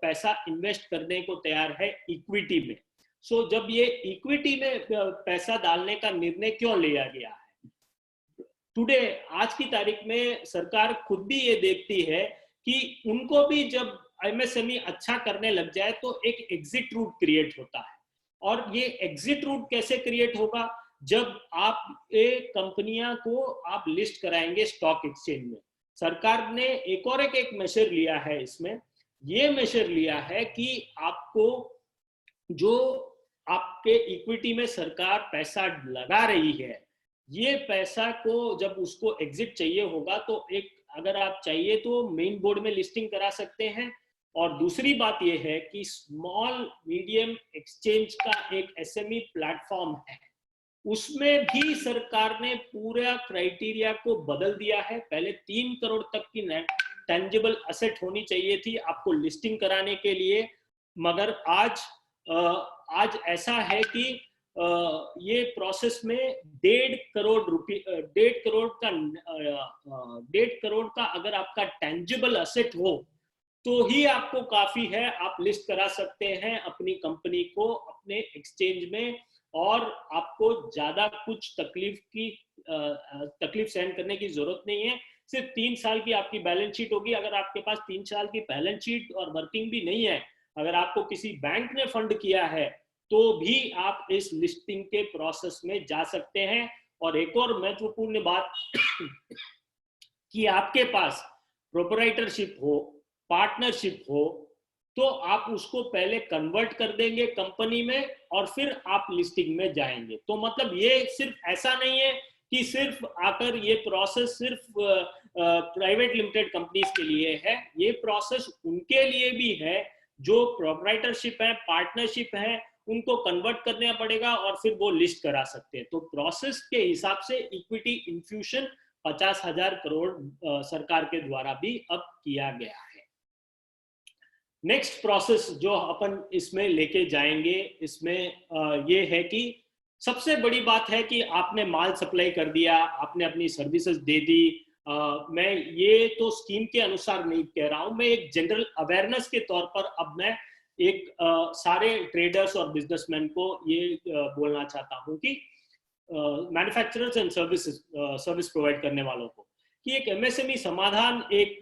पैसा इन्वेस्ट करने को तैयार है इक्विटी में। सो जब ये इक्विटी में पैसा डालने का निर्णय क्यों लिया गया है, टुडे, आज की तारीख में सरकार खुद भी ये देखती है कि उनको भी जब एमएसएमई अच्छा करने लग जाए तो एक एग्जिट रूट क्रिएट होता है। और ये एग्जिट रूट कैसे क्रिएट होगा, जब आप एक कंपनियां को आप लिस्ट कराएंगे स्टॉक एक्सचेंज में। सरकार ने एक मेजर लिया है इसमें, ये मेजर लिया है कि आपको जो आपके इक्विटी में सरकार पैसा लगा रही है, ये पैसा को जब उसको एग्जिट चाहिए होगा तो एक, अगर आप चाहिए तो मेन बोर्ड में लिस्टिंग करा सकते हैं। और दूसरी बात ये है कि स्मॉल मीडियम एक्सचेंज का एक एसएमई प्लेटफॉर्म है, उसमें भी सरकार ने पूरा क्राइटेरिया को बदल दिया है। पहले 3 करोड़ तक की टेंजिबल असेट होनी चाहिए थी आपको लिस्टिंग कराने के लिए, मगर आज ऐसा है कि ये प्रोसेस में 1.5 करोड़ का अगर आपका टेंजिबल असेट हो तो ही आपको काफी है, आप लिस्ट करा सकते हैं अपनी कंपनी को अपने एक्सचेंज में, और आपको ज्यादा कुछ तकलीफ सहन करने की जरूरत नहीं है। सिर्फ 3 साल की आपकी बैलेंस शीट होगी। अगर आपके पास 3 साल की बैलेंस शीट और वर्किंग भी नहीं है, अगर आपको किसी बैंक ने फंड किया है, तो भी आप इस लिस्टिंग के प्रोसेस में जा सकते हैं। और एक और महत्वपूर्ण बात कि आपके पास प्रोप्राइटरशिप हो, पार्टनरशिप हो, तो आप उसको पहले कन्वर्ट कर देंगे कंपनी में और फिर आप लिस्टिंग में जाएंगे। तो मतलब ये सिर्फ ऐसा नहीं है कि सिर्फ आकर ये प्रोसेस सिर्फ प्राइवेट लिमिटेड कंपनीज के लिए है, ये प्रोसेस उनके लिए भी है जो प्रोप्राइटरशिप है, पार्टनरशिप है, उनको कन्वर्ट करना पड़ेगा और फिर वो लिस्ट करा सकते हैं। तो प्रोसेस के हिसाब से इक्विटी इन्फ्यूशन 50,000 करोड़ सरकार के द्वारा भी अब किया गया है। नेक्स्ट प्रोसेस जो अपन इसमें लेके जाएंगे, इसमें ये है कि सबसे बड़ी बात है कि आपने माल सप्लाई कर दिया, आपने अपनी सर्विसेज दे दी। मैं ये तो स्कीम के अनुसार नहीं कह रहा हूं, मैं एक जनरल अवेयरनेस के तौर पर अब मैं एक सारे ट्रेडर्स और बिजनेसमैन को ये बोलना चाहता हूं कि मैन्युफैक्चरर्स एंड सर्विस प्रोवाइड करने वालों को कि एक एमएसएमई समाधान एक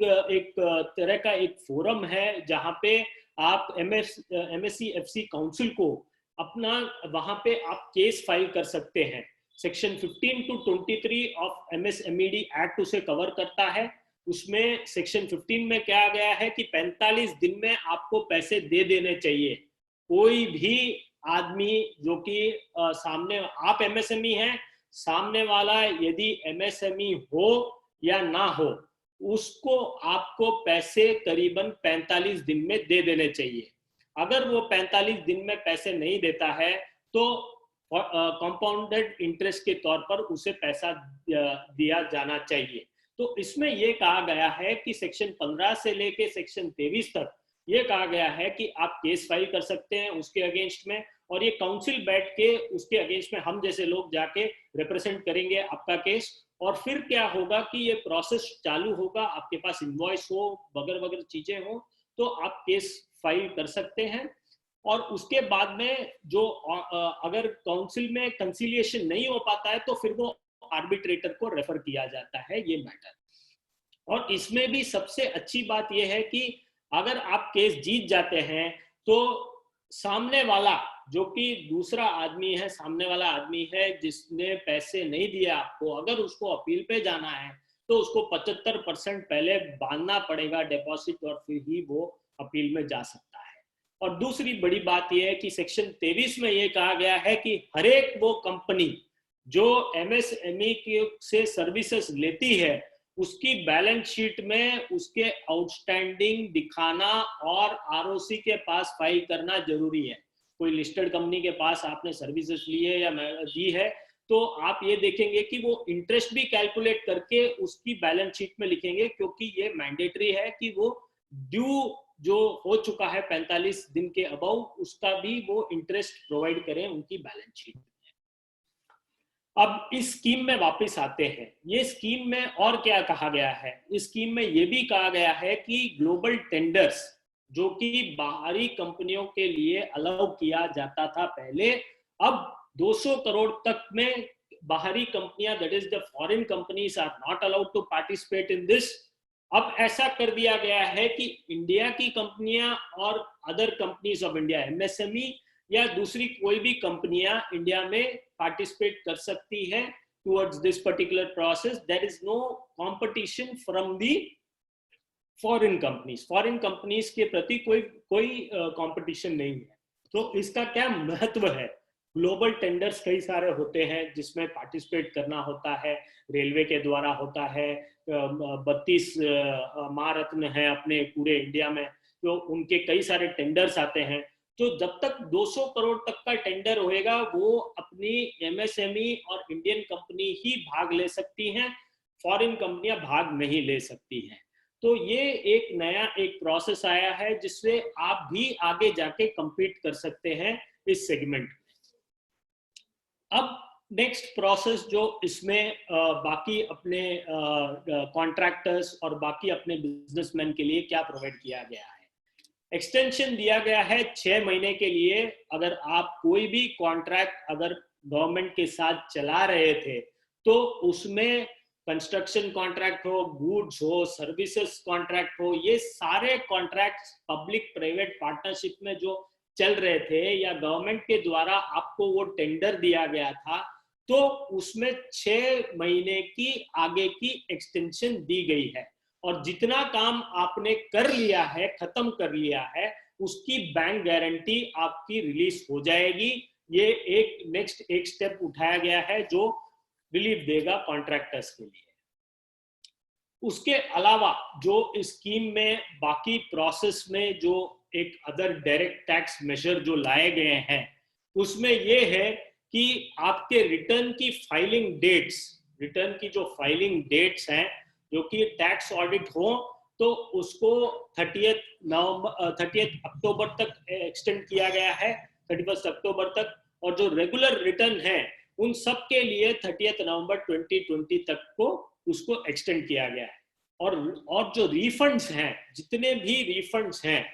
तरह का एक फोरम है जहां पे आप एमएससी-एफसी काउंसिल को अपना वहां पे आप केस फाइल कर सकते हैं। Section 15 to 23 of MSMED act उसे कवर करता है। उसमें सेक्शन 15 में क्या गया है कि 45 दिन में आपको पैसे दे देने चाहिए। कोई भी आदमी जो कि सामने आप एमएसएमई हैं, सामने वाला यदि एमएसएमई हो या ना हो, उसको आपको पैसे करीबन 45 दिन में दे देने चाहिए। अगर वो 45 दिन में पैसे नहीं देता है तो कंपाउंडेड इंटरेस्ट के तौर पर उसे पैसा दिया जाना चाहिए। तो इसमें ये कहा गया है कि सेक्शन 15 से लेके सेक्शन 23 तक ये कहा गया है कि आप केस फाइल कर सकते हैं उसके अगेंस्ट में, और ये काउंसिल बैठ के उसके अगेंस्ट में हम जैसे लोग जाके रिप्रेजेंट करेंगे आपका केस। और फिर क्या होगा कि ये प्रोसेस चालू होगा, आपके पास इनवॉइस हो, वगैरह चीजें हो, तो आप केस फाइल कर सकते हैं। और उसके बाद में जो अगर काउंसिल में कंसिलिएशन नहीं हो पाता है तो फिर वो आर्बिट्रेटर को रेफर किया जाता है ये मैटर। और इसमें भी सबसे अच्छी बात यह है कि अगर आप केस जीत जाते हैं तो सामने वाला जो कि दूसरा आदमी है, सामने वाला आदमी है जिसने पैसे नहीं दिए आपको, अगर उसको अपील पे जाना है तो उसको 75% पहले बांधना पड़ेगा डिपॉजिट, और फिर ही वो अपील में जा सकता है। और दूसरी बड़ी बात यह है कि सेक्शन 23 में यह कहा गया है कि हर एक वो कंपनी जो एमएसएमई से सर्विसेज लेती है उसकी बैलेंस शीट में उसके आउटस्टैंडिंग दिखाना और आरओसी के पास फाइल करना जरूरी है। कोई लिस्टेड कंपनी के पास आपने सर्विसेज ली है या दी है तो आप ये देखेंगे कि वो इंटरेस्ट भी कैलकुलेट करके उसकी बैलेंस शीट में लिखेंगे, क्योंकि ये मैंडेटरी है कि वो ड्यू जो हो चुका है 45 दिन के अबव उसका भी वो इंटरेस्ट प्रोवाइड करें उनकी बैलेंस शीट में। अब इस स्कीम में वापस आते हैं। ये स्कीम में और क्या कहा गया है? इस स्कीम में ये भी कहा गया है कि ग्लोबल टेंडर्स जो कि बाहरी कंपनियों के लिए अलाउ किया जाता था पहले, अब 200 करोड़ तक में बाहरी कंपनियां, that is the foreign companies, are not allowed to participate in this. अब ऐसा कर दिया गया है कि इंडिया की कंपनियां और other companies of India, MSME या दूसरी कोई भी कंपनियां इंडिया में पार्टिसिपेट कर सकती है towards this particular process. There is no competition from the foreign companies. Foreign companies के प्रति कोई कंपटीशन नहीं है। तो इसका क्या महत्व है? ग्लोबल टेंडर्स कई सारे होते हैं जिसमें पार्टिसिपेट करना होता है, रेलवे के द्वारा होता है, 32 महारत्न हैं अपने पूरे इंडिया में, तो उनके कई सारे टेंडर्स आते हैं। तो जब तक 200 करोड़ तक का टेंडर होएगा वो अपनी एमएसएमई और इंडियन कंपनी ही भाग ले सकती हैं, फॉरेन कंपनियां भाग नहीं ले सकती हैं। तो ये एक नया एक प्रोसेस आया है जिससे आप भी आगे जाके compete कर सकते हैं इस सेगमेंट में। अब नेक्स्ट प्रोसेस जो इसमें बाकी अपने कॉन्ट्रैक्टर्स और बाकी अपने बिजनेसमैन के लिए क्या प्रोवाइड किया गया है, एक्सटेंशन दिया गया है 6 महीने के लिए। अगर आप कोई भी कॉन्ट्रैक्ट अगर गवर्नमेंट के साथ चला रहे थे तो उसमें कंस्ट्रक्शन कॉन्ट्रैक्ट हो, गुड्स हो, सर्विसेज कॉन्ट्रैक्ट हो, ये सारे कॉन्ट्रैक्ट पब्लिक प्राइवेट पार्टनरशिप में जो चल रहे थे या गवर्नमेंट के द्वारा आपको वो टेंडर दिया गया था, तो उसमें 6 महीने की आगे की एक्सटेंशन दी गई है। और जितना काम आपने कर लिया है, खत्म कर लिया है, उसकी बैंक गारंटी आपकी रिलीज हो जाएगी। ये एक नेक्स्ट एक स्टेप उठाया गया है जो रिलीफ देगा कॉन्ट्रैक्टर्स के लिए। उसके अलावा जो इस स्कीम में बाकी प्रोसेस में जो एक अदर डायरेक्ट टैक्स मेजर जो लाए गए हैं, उसमें ये है कि आपके रिटर्न की फाइलिंग डेट्स, रिटर्न की जो फाइलिंग डेट्स हैं जो कि टैक्स ऑडिट हो, तो उसको 30 अक्टूबर तक एक्सटेंड किया गया है, 31 अक्टूबर तक। और जो रेगुलर रिटर्न है उन सब के लिए 30 नवंबर 2020 तक को उसको एक्सटेंड किया गया है। और जो रिफंड्स हैं, जितने भी रिफंड्स हैं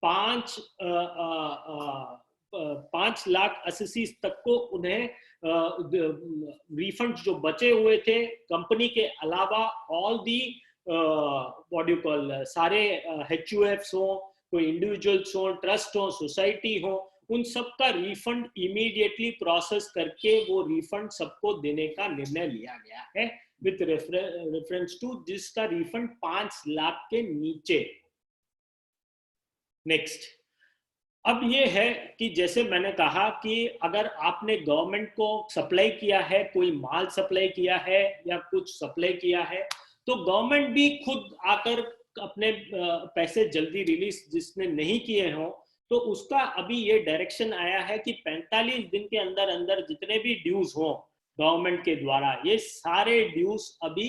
5 लाख 80 तक को, उन्हें रिफंड जो बचे हुए थे कंपनी के अलावा all the what you call सारे HUFs हो, कोई इंडिविजुअल्स हो, ट्रस्ट हो, सोसाइटी हो, उन सब का रिफंड इमीडिएटली प्रोसेस करके वो रिफंड सबको देने का निर्णय लिया गया है विद रेफरेंस टू जिसका रिफंड 5 लाख के नीचे। नेक्स्ट, अब ये है कि जैसे मैंने कहा कि अगर आपने गवर्नमेंट को सप्लाई किया है, कोई माल सप्लाई किया है या कुछ सप्लाई किया है, तो गवर्नमेंट भी खुद आकर अपने पैसे जल्दी रिलीज जिसने नहीं किए हों, तो उसका अभी ये डायरेक्शन आया है कि 45 दिन के अंदर अंदर जितने भी ड्यूज हों गवर्नमेंट के द्वारा, ये सारे ड्यूज अभी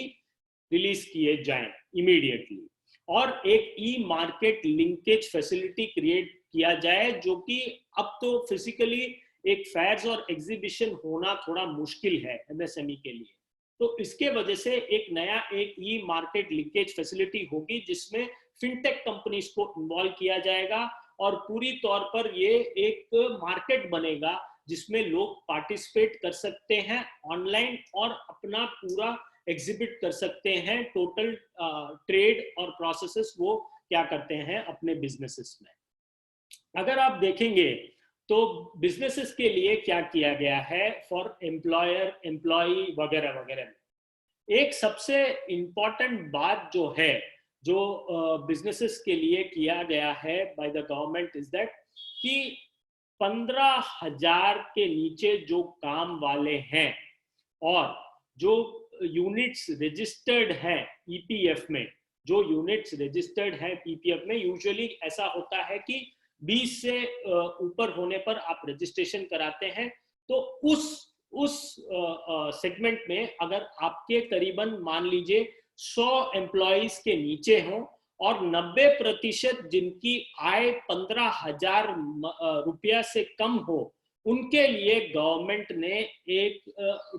रिलीज किए जाएं इमीडिएटली। और एक ई मार्केट लिंकेज फैसिलिटी क्रिएट किया जाए, जो कि अब तो फिजिकली एक फेयर्स और एग्जीबिशन होना थोड़ा मुश्किल है एमएसएमई के लिए। तो इसके वजह से एक नया एक ई मार्केट लिंकेज फैसिलिटी होगी जिसमें फिनटेक कंपनीज को इन्वॉल्व किया जाएगा और पूरी तौर पर ये एक मार्केट बनेगा जिसमें लोग पार्टिसिपेट कर सकते हैं ऑनलाइन और अपना पूरा एग्जिबिट कर सकते हैं टोटल ट्रेड और प्रोसेसेस वो क्या करते हैं अपने बिजनेसेस में। अगर आप देखेंगे तो बिजनेसेस के लिए क्या किया गया है फॉर एम्प्लॉयर, एम्प्लॉई वगैरह वगैरह में, एक सबसे इम्पॉर्टेंट बात जो है जो बिजनेसेस के लिए किया गया है by the government is that कि 15,000 के नीचे जो काम वाले हैं और जो यूनिट्स रजिस्टर्ड हैं ईपीएफ में, जो यूनिट्स रजिस्टर्ड हैं ईपीएफ में, यूजुअली ऐसा होता है कि 20 से ऊपर होने पर आप रजिस्ट्रेशन कराते हैं। तो उस सेगमेंट में अगर आपके करीबन मान लीजिए 100 एम्प्लॉइज के नीचे हों और 90% जिनकी आय 15,000 रुपया से कम हो, उनके लिए गवर्नमेंट ने एक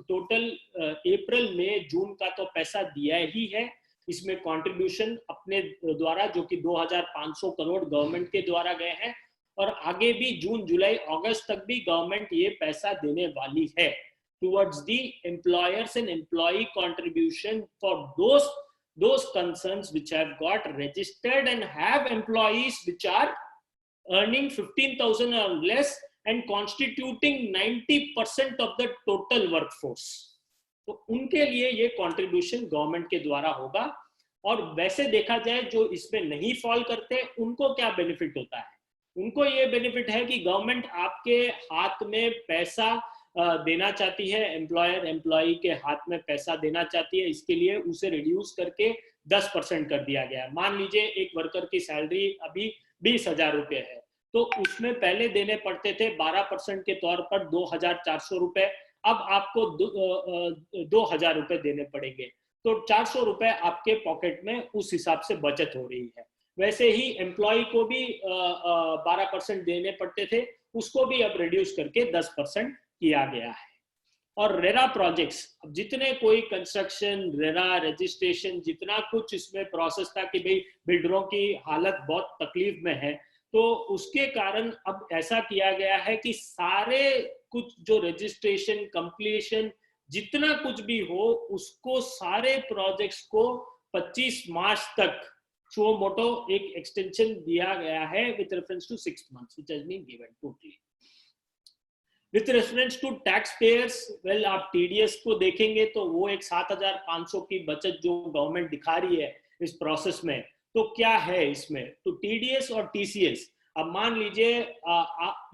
टोटल अप्रैल मई जून का तो पैसा दिया ही है। इसमें कंट्रीब्यूशन अपने द्वारा जो कि 2,500 करोड़ गवर्नमेंट के द्वारा गए हैं और आगे भी जून जुलाई अगस्त तक भी गवर्नमेंट ये पैसा देने वाली है towards the employers and employee contribution for those concerns which have got registered and have employees which are earning 15,000 or less and constituting 90% of the total workforce. तो उनके लिए ये कंट्रीब्यूशन गवर्नमेंट के द्वारा होगा। और वैसे देखा जाए जो इसमें नहीं फॉल करते उनको क्या बेनिफिट होता है, उनको ये बेनिफिट है कि गवर्नमेंट आपके हाथ में पैसा देना चाहती है, एम्प्लॉयर एम्प्लॉई के हाथ में पैसा देना चाहती है, इसके लिए उसे रिड्यूस करके 10% कर दिया गया है। मान लीजिए एक वर्कर की सैलरी अभी 20,000 रुपये है, तो उसमें पहले देने पड़ते थे 12% के तौर पर 2,400 रुपये, अब आपको 2,000 रुपये देने पड़ेंगे, तो 400 रुपये आपके पॉकेट में उस हिसाब से बचत हो रही है। वैसे ही एम्प्लॉय को भी 12% देने पड़ते थे, उसको भी अब रिड्यूस करके 10% किया गया है। और रेरा प्रोजेक्ट्स, अब जितने कोई कंस्ट्रक्शन, रेरा रजिस्ट्रेशन, जितना कुछ इसमें प्रोसेस था कि भाई बिल्डरों की हालत बहुत तकलीफ में है, तो उसके कारण अब ऐसा किया गया है कि सारे कुछ जो रजिस्ट्रेशन, कंप्लीशन, जितना कुछ भी हो, उसको सारे प्रोजेक्ट्स को 25 मार्च तक शो मोटो एक एक्सटेंशन दिया गया है with reference to 6 months which has been given totally. With reference to tax payers, well, आप TDS को देखेंगे तो वो एक 7,500 की बचत जो गवर्नमेंट दिखा रही है इस प्रोसेस में, तो क्या है इसमें, तो TDS और TCS, अब मान लीजिए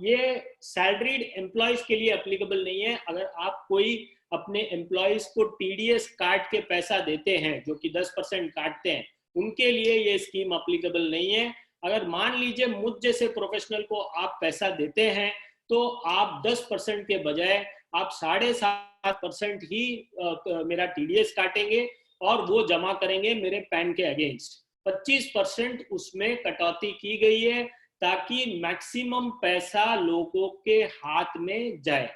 ये सैलरीड एम्प्लॉयज के लिए एप्लीकेबल नहीं है। अगर आप कोई अपने एम्प्लॉयज को TDS काट के पैसा देते हैं, जो कि 10% काटते हैं, उनके लिए ये स्कीम एप्लीकेबल नहीं है। अगर मान लीजिए मुझ जैसे प्रोफेशनल को आप पैसा देते हैं, तो आप 10% के बजाय आप 7.5% ही मेरा TDS काटेंगे और वो जमा करेंगे मेरे पैन के अगेंस्ट। 25% उसमें कटौती की गई है ताकि मैक्सिमम पैसा लोगों के हाथ में जाए।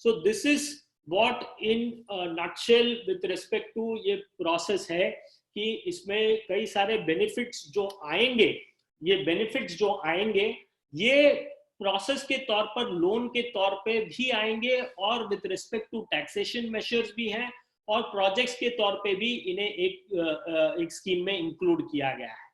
So this is what in nutshell with respect to ये प्रोसेस है कि इसमें कई सारे बेनिफिट्स जो आएंगे, ये बेनिफिट्स जो आएंगे ये प्रोसेस के तौर पर, लोन के तौर पे भी आएंगे, और with respect to taxation measures भी हैं, और प्रोजेक्ट्स के तौर पे भी इन्हें एक स्कीम में इंक्लूड किया गया है।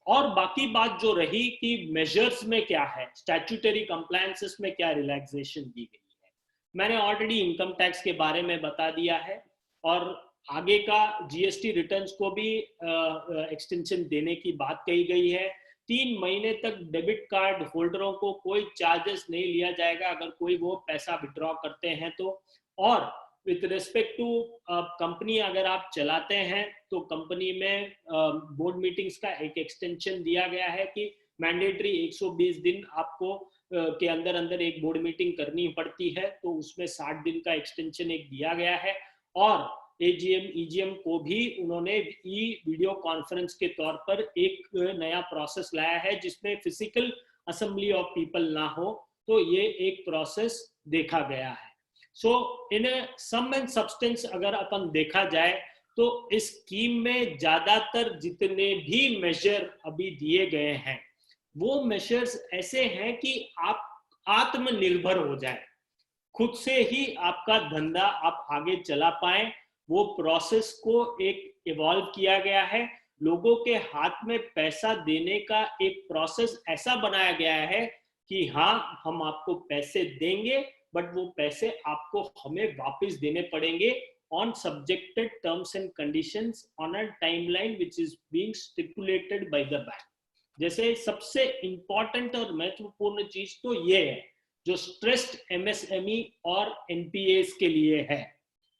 और बाकी बात जो रही कि मेजर्स में क्या है, स्टैट्यूटरी कंप्लायंसेस में क्या रिलैक्सेशन दी गई है, मैंने ऑलरेडी इनकम टैक्स के बारे में बता दिया है, और आगे का GST रिटर्न्स को भी एक्सटेंशन देने की बात कही गई है। 3 महीने तक डेबिट कार्ड होल्डरों को कोई चार्जेस नहीं लिया जाएगा अगर कोई वो पैसा विड्रॉ करते हैं तो। और विथ रिस्पेक्ट टू कंपनी अगर आप चलाते हैं तो कंपनी में बोर्ड मीटिंग्स का एक एक्सटेंशन दिया गया है कि मैंडेटरी 120 दिन आपको के अंदर अंदर एक बोर्ड मीटिंग करनी पड़ती है, तो उसमें 60 दिन का एक्सटेंशन एक दिया गया है। और AGM EGM को भी उन्होंने वीडियो कॉन्फ्रेंस के तौर पर एक नया प्रोसेस लाया है जिसमें फिजिकल असेंबली ऑफ पीपल ना हो, तो ये एक प्रोसेस देखा गया है। सो इन सम एंड सब्सटेंस अगर अपन देखा जाए तो इस स्कीम में ज्यादातर जितने भी मेजर अभी दिए गए हैं वो मेजर्स ऐसे हैं कि आप आत्मनिर्भर हो जाए, खुद से ही आपका धंधा आप आगे चला पाए। वो प्रोसेस को एक इवॉल्व किया गया है, लोगों के हाथ में पैसा देने का एक प्रोसेस ऐसा बनाया गया है कि हाँ हम आपको पैसे देंगे, बट वो पैसे आपको हमें वापस देने पड़ेंगे on subjected terms and conditions on a timeline which is being stipulated by the bank। जैसे सबसे इंपॉर्टेंट और महत्वपूर्ण चीज तो ये है जो स्ट्रेस्ड MSME और NPAs के लिए है।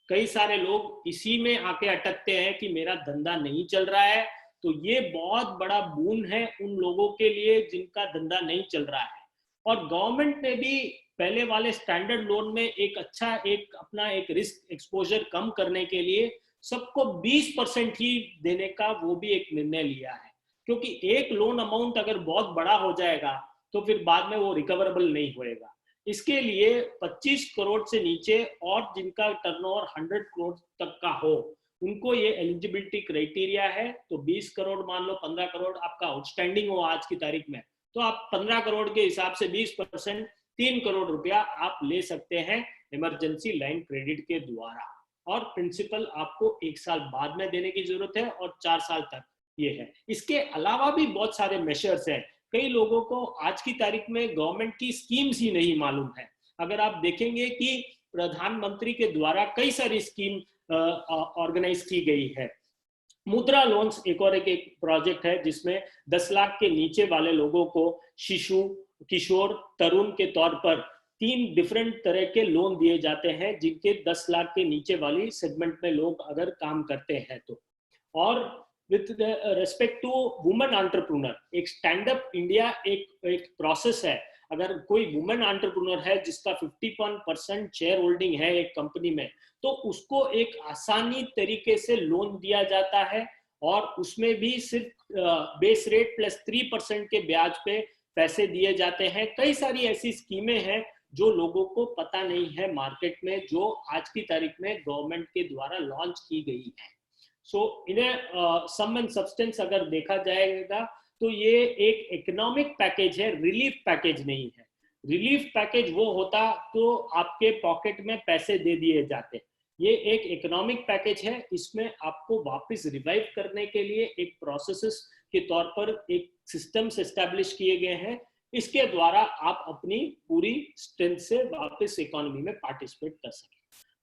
कई सारे लोग इसी में आके अटकते हैं कि मेरा धंधा नहीं चल रहा है, तो ये बहुत बड़ा बून है उन लोगों के लिए जिनका धंधा नहीं चल रहा है। और गवर्नमेंट ने भी पहले वाले स्टैंडर्ड लोन में एक अच्छा अपना एक रिस्क एक्सपोजर कम करने के लिए सबको 20% ही देने का वो भी एक निर्णय लिया है, क्योंकि एक लोन अमाउंट अगर बहुत बड़ा हो जाएगा तो फिर बाद में वो रिकवरेबल नहीं होएगा। इसके लिए 25 करोड़ से नीचे और जिनका टर्नओवर 100 करोड़ तक का हो उनको ये एलिजिबिलिटी क्राइटेरिया है। तो 20 करोड़ मान लो 15 करोड़ आपका आउटस्टैंडिंग हो आज की तारीख में, तो आप 15 करोड़ के हिसाब से 20% 3 करोड़ रुपया आप ले सकते हैं इमरजेंसी लाइन क्रेडिट के द्वारा, और प्रिंसिपल आपको 1 साल बाद में देने की जरूरत है और 4 साल तक ये है। इसके अलावा भी बहुत सारे मेजर्स हैं। कई लोगों को आज की तारीख में गवर्नमेंट की स्कीम्स ही नहीं मालूम है। अगर आप देखेंगे कि प्रधानमंत्री के द्वारा कई सारी स्कीम ऑर्गेनाइज की गई है। मुद्रा लोन्स एक और एक प्रोजेक्ट है जिसमें 10 लाख के नीचे वाले लोगों को शिशु किशोर, तरुण के तौर पर 3 डिफरेंट तरह के लोन दिए जाते हैं जिनके 10 लाख के नीचे वाली सेगमेंट में लोग अगर काम करते हैं तो। और with respect to women entrepreneur, एक स्टैंड अप इंडिया एक प्रोसेस है। अगर कोई वुमेन एंटरप्रेन्योर है जिसका 51% शेयर होल्डिंग है एक कंपनी में, तो उसको एक आसानी तरीके से लोन दिया जाता है और उसमें भी सिर्फ बेस रेट प्लस 3% के ब्याज पे पैसे दिए जाते हैं। कई सारी ऐसी स्कीमें हैं जो लोगों को पता नहीं है मार्केट में, जो आज की तारीख में गवर्नमेंट के द्वारा लॉन्च की गई है। सो इन्हें सम एंड सब्सटेंस अगर देखा जाएगा तो ये एक इकोनॉमिक पैकेज है, रिलीफ पैकेज नहीं है। रिलीफ पैकेज वो होता तो आपके पॉकेट में पैसे दे दिए जाते। ये एक इकोनॉमिक पैकेज है, इसमें आपको वापस रिवाइव करने के लिए एक प्रोसेसेस के तौर पर एक सिस्टम्स एस्टैब्लिश किए गए हैं। इसके द्वारा आप अपनी पूरी स्ट्रेंथ से वापस इकोनॉमी में पार्टिसिपेट कर सकें।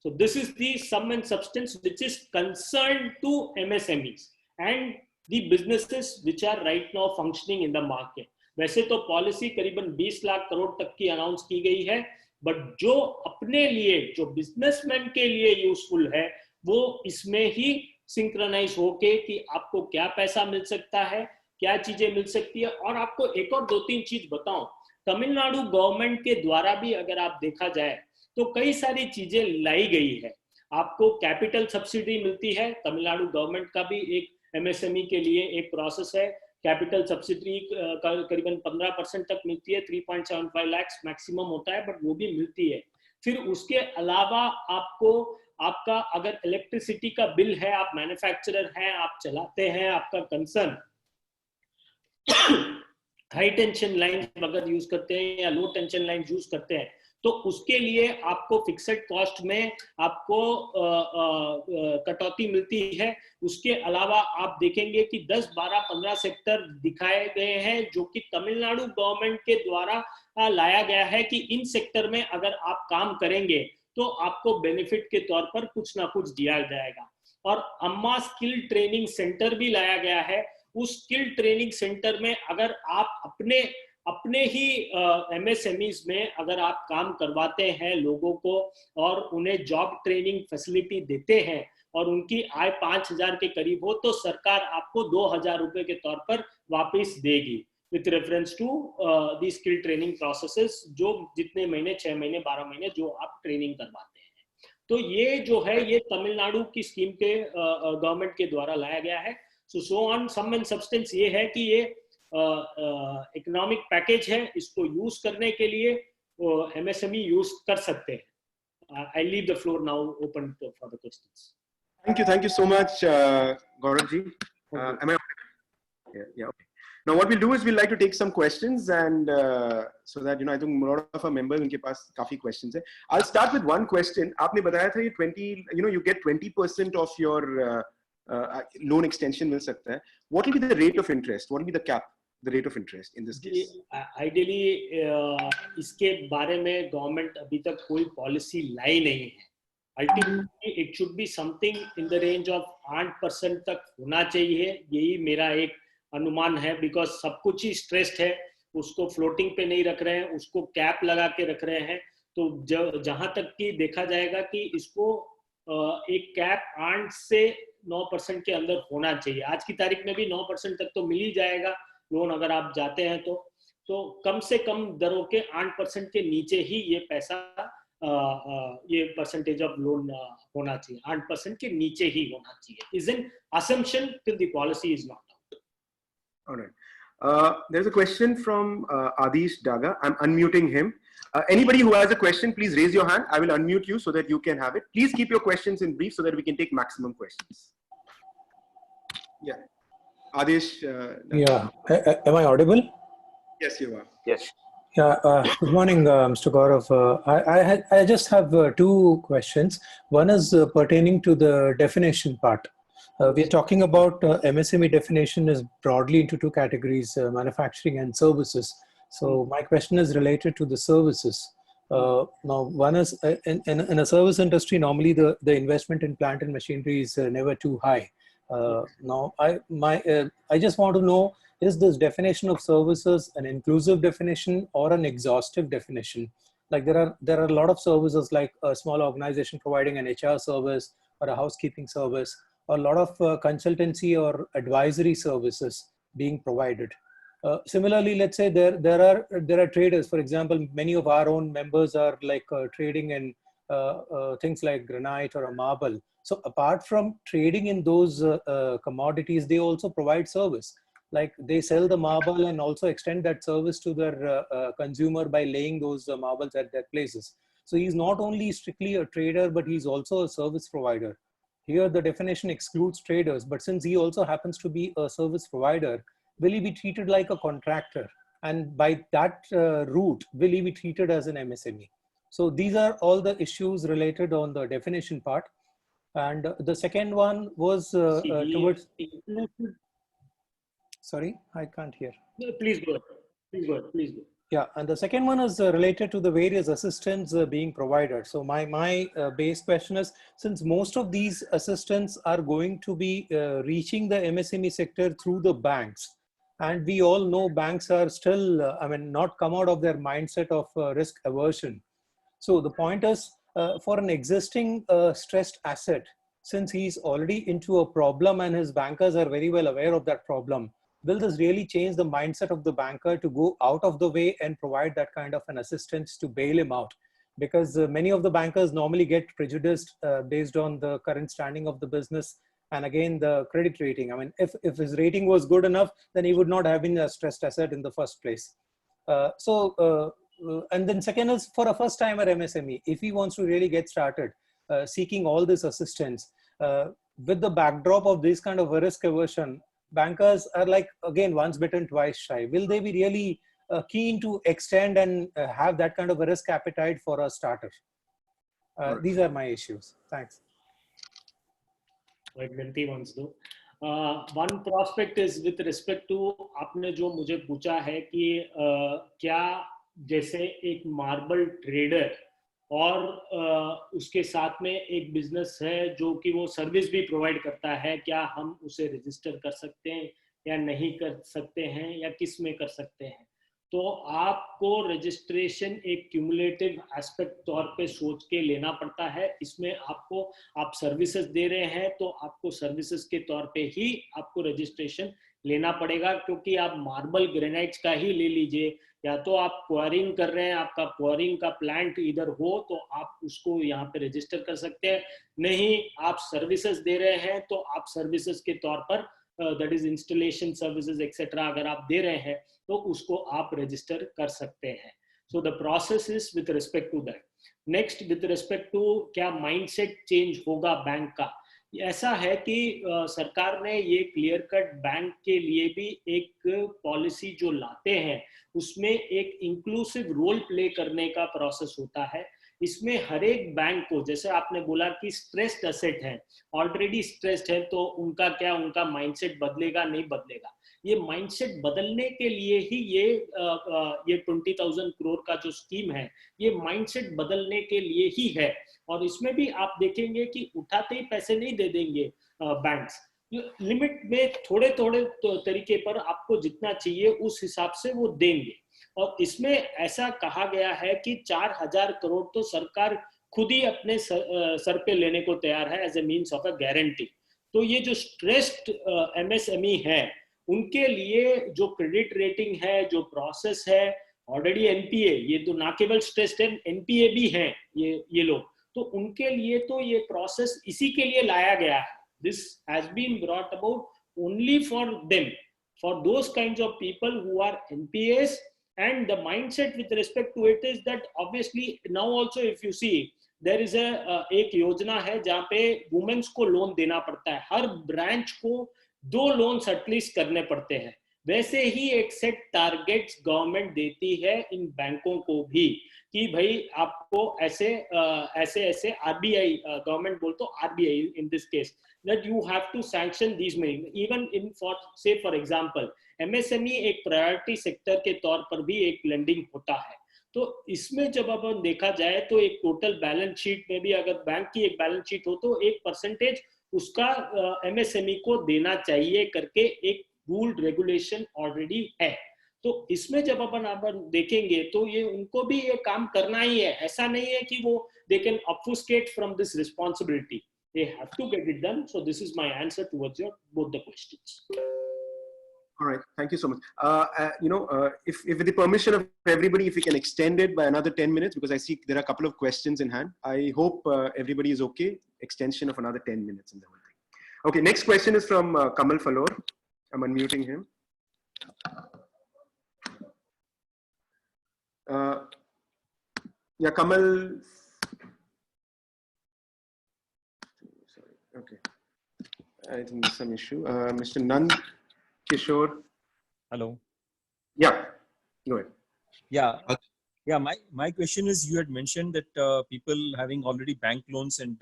So this is the sum and substance which is concerned to MSMEs and the businesses which are right now functioning in the market. वैसे तो पॉलिसी करीबन 20 लाख करोड़ तक की अनाउंस की गई है, बट जो अपने लिए, जो बिजनेसमैन के लिए यूजफुल है, वो इसमें ही सिंक्रोनाइज होके कि आपको क्या पैसा मिल सकता है, क्या चीजें मिल सकती है। और आपको एक और 2-3 चीज बताऊं, तमिलनाडु गवर्नमेंट के द्वारा भी अगर आप देखा जाए तो कई सारी चीजें लाई गई है। आपको कैपिटल सब्सिडी मिलती है, तमिलनाडु गवर्नमेंट का भी एक एमएसएमई के लिए एक प्रोसेस है। कैपिटल सब्सिडी करीबन 15% तक मिलती है, 3.75 लाख मैक्सिमम होता है, बट वो भी मिलती है। फिर उसके अलावा आपको आपका अगर इलेक्ट्रिसिटी का बिल है, आप मैन्युफैक्चरर हैं, आप चलाते हैं, आपका कंसर्न हाई टेंशन लाइन अगर यूज करते हैं या लो टेंशन लाइन यूज करते हैं, तो उसके लिए आपको फिक्स्ड कॉस्ट में आपको कटौती मिलती है। उसके अलावा आप देखेंगे कि 10, 12, 15 सेक्टर दिखाए गए हैं जो कि तमिलनाडु गवर्नमेंट के द्वारा लाया गया है कि इन सेक्टर में अगर आप काम करेंगे तो आपको बेनिफिट के तौर पर कुछ ना कुछ दिया जाएगा। और अम्मा स्किल ट्रेनिंग सेंटर भी लाया गया है। उस स्किल ट्रेनिंग सेंटर में अगर आप अपने ही एमएसएमईज में अगर आप काम करवाते हैं लोगों को और उन्हें जॉब ट्रेनिंग फैसिलिटी देते हैं और उनकी आय 5,000 के करीब हो, तो सरकार आपको 2,000 रुपए के तौर पर वापस देगी with reference to the skill training processes, जो जितने महीने, 6 महीने, 12 महीने जो आप ट्रेनिंग करवाते हैं। तो ये जो है ये तमिलनाडु की स्कीम के गवर्नमेंट के द्वारा लाया गया है। So on sum and substance ये है कि ये इकोनॉमिक पैकेज है, इसको यूज करने के लिए एमएसएमई यूज कर सकते हैं। I leave the floor now open for the questions. Thank you so much, Gaurav ji. Am I? Yeah. Okay. Now what we'll do is we'll like to take some questions, and so that I think a lot of our members उनके पास काफी questions है. I'll start with one question. आपने बताया था ये 20, you get 20% of your loan extension मिल सकता है. What will be the rate of interest? What will be the cap? The rate of interest in this case? Ideally, इसके बारे में government अभी तक कोई पॉलिसी लाई नहीं है। Ultimately, it should be something in the range of 8% तक होना चाहिए, यही मेरा एक अनुमान है। बिकॉज सब कुछ ही स्ट्रेस्ड है, उसको फ्लोटिंग पे नहीं रख रहे हैं, उसको कैप लगा के रख रहे हैं। तो जहां तक कि देखा जाएगा कि इसको एक कैप 8 से 9% के अंदर होना चाहिए। आज की तारीख में भी 9% तक तो मिल ही जाएगा लोन अगर आप जाते हैं तो कम से कम दरों के 8% के नीचे ही ये पैसा ये परसेंटेज ऑफ लोन होना चाहिए, 8% के नीचे ही होना चाहिए। Is an assumption till the policy is not out. All right. There's a question from Adish Daga. I'm unmuting him. Anybody who has a question, please raise your hand. I will unmute you so that you can have it. Please keep your questions in brief so that we can take maximum questions. Yeah. Adish. Am I audible? Yes, you are. Yes. Yeah. Good morning, Mr. Gaurav. I just have 2 questions. One is pertaining to the definition part. We are talking about MSME definition is broadly into 2 categories, manufacturing and services. So my question is related to the services. Now, one is in a service industry, normally the investment in plant and machinery is never too high. Now, I just want to know is this definition of services an inclusive definition or an exhaustive definition? Like there are a lot of services, like a small organization providing an HR service or a housekeeping service, or a lot of consultancy or advisory services being provided. Similarly, let's say there are traders. For example, many of our own members are like trading in things like granite or a marble. So apart from trading in those commodities, they also provide service. Like they sell the marble and also extend that service to their consumer by laying those marbles at their places. So he's not only strictly a trader, but he's also a service provider. Here the definition excludes traders, but since he also happens to be a service provider, will he be treated like a contractor? And by that route, will he be treated as an MSME? So these are all the issues related on the definition part. And the second one was towards... Sorry, I can't hear. No, please go ahead. Please go ahead. Please go ahead. Yeah, and the second one is related to the various assistance being provided. So my base question is, since most of these assistance are going to be reaching the MSME sector through the banks, and we all know banks are still, not come out of their mindset of risk aversion. So the point is, for an existing stressed asset, since he's already into a problem and his bankers are very well aware of that problem, will this really change the mindset of the banker to go out of the way and provide that kind of an assistance to bail him out? Because many of the bankers normally get prejudiced based on the current standing of the business, and again, the credit rating. I mean, if his rating was good enough, then he would not have been a stressed asset in the first place. And then second is, for a first timer MSME, if he wants to really get started seeking all this assistance, with the backdrop of this kind of a risk aversion, bankers are like, again, once bitten, twice shy. Will they be really keen to extend and have that kind of a risk appetite for a starter? These are my issues. Thanks. One prospect is with respect to आपने जो मुझे पूछा है कि क्या जैसे एक marble trader और उसके साथ में एक बिजनेस है जो कि वो सर्विस भी प्रोवाइड करता है, क्या हम उसे रजिस्टर कर सकते हैं या नहीं कर सकते हैं या किस में कर सकते हैं? तो आपको रजिस्ट्रेशन एक क्यूमुलेटिव एस्पेक्ट तौर पे सोच के लेना पड़ता है. इसमें आपको, आप सर्विसेज दे रहे हैं तो आपको सर्विसेज के तौर पे ही आपको रजिस्ट्रेशन लेना पड़ेगा, क्योंकि आप मार्बल ग्रेनाइट्स का ही ले लीजिए, या तो आप क्वारिंग कर रहे हैं, आपका क्वारिंग का प्लांट इधर हो तो आप उसको यहाँ पे रजिस्टर कर सकते हैं. नहीं, आप सर्विसेज दे रहे हैं तो आप सर्विसेज के तौर पर that is installation services etcetera अगर आप दे रहे हैं तो उसको आप रजिस्टर कर सकते हैं. So the process is with respect to that. Next, with respect to क्या माइंडसेट चेंज होगा बैंक का, ऐसा है कि सरकार ने ये क्लियर कट बैंक के लिए भी एक पॉलिसी जो लाते हैं उसमें एक इंक्लूसिव रोल प्ले करने का प्रोसेस होता है. इसमें हर एक बैंक को, जैसे आपने बोला कि स्ट्रेस्ड एसेट है, ऑलरेडी स्ट्रेस्ड है, तो उनका क्या, उनका माइंडसेट बदलेगा नहीं बदलेगा? ये माइंडसेट बदलने के लिए ही ये 20,000 करोड़ का जो स्कीम है, ये माइंडसेट बदलने के लिए ही है. और इसमें भी आप देखेंगे कि उठाते ही पैसे नहीं दे देंगे बैंक्स, लिमिट में थोड़े थोड़े तरीके पर आपको जितना चाहिए उस हिसाब से वो देंगे. और इसमें ऐसा कहा गया है कि 4,000 करोड़ तो सरकार खुद ही अपने सर पे लेने को तैयार है as a means of a guarantee. तो ये जो स्ट्रेस्ड एमएसएमई है उनके लिए जो क्रेडिट रेटिंग है, जो प्रोसेस है, ऑलरेडी एनपीए, ये तो ना केवल स्ट्रेस्ड है, एनपीए भी हैं ये लोग, तो उनके लिए तो ये प्रोसेस इसी के लिए लाया गया है. This has been brought about only for them, for those kinds of people who are NPS. And the mindset with respect to it is that obviously now also if you see there is एक योजना है जहाँ पे women's को loan देना पड़ता है, हर branch को 2 लोन्स एटलीस्ट करने पड़ते हैं. वैसे ही एक सेट टारगेट्स गवर्नमेंट देती है इन बैंकों को भी कि भाई आपको ऐसे आरबीआई, गवर्नमेंट बोल तो RBI in this case, that you have to sanction these many, even in for example MSME एक प्रायोरिटी सेक्टर के तौर पर भी एक लेंडिंग होता है. तो इसमें जब अपन देखा जाए तो एक टोटल बैलेंस शीट में भी अगर बैंक की एक बैलेंस शीट हो तो 1% उसका MSME को देना चाहिए करके एक रूल रेगुलेशन ऑलरेडी है। तो इसमें जब अपन देखेंगे तो ये उनको भी ये काम करना ही है, ऐसा नहीं है कि वो they can obfuscate from this responsibility. They have to get it done. So this is my answer towards your both the questions. All right, thank you so much. If with the permission of everybody, if we can extend it by another 10 minutes, because I see there are a couple of questions in hand. I hope everybody is okay. Extension of another 10 minutes in the whole thing. Okay, next question is from Kamal Falor. I'm unmuting him. Yeah, Kamal. Sorry. Okay. I think there's some issue. Mr. Nand Kishore. Hello. Yeah, go ahead. Yeah. My question is, you had mentioned that people having already bank loans and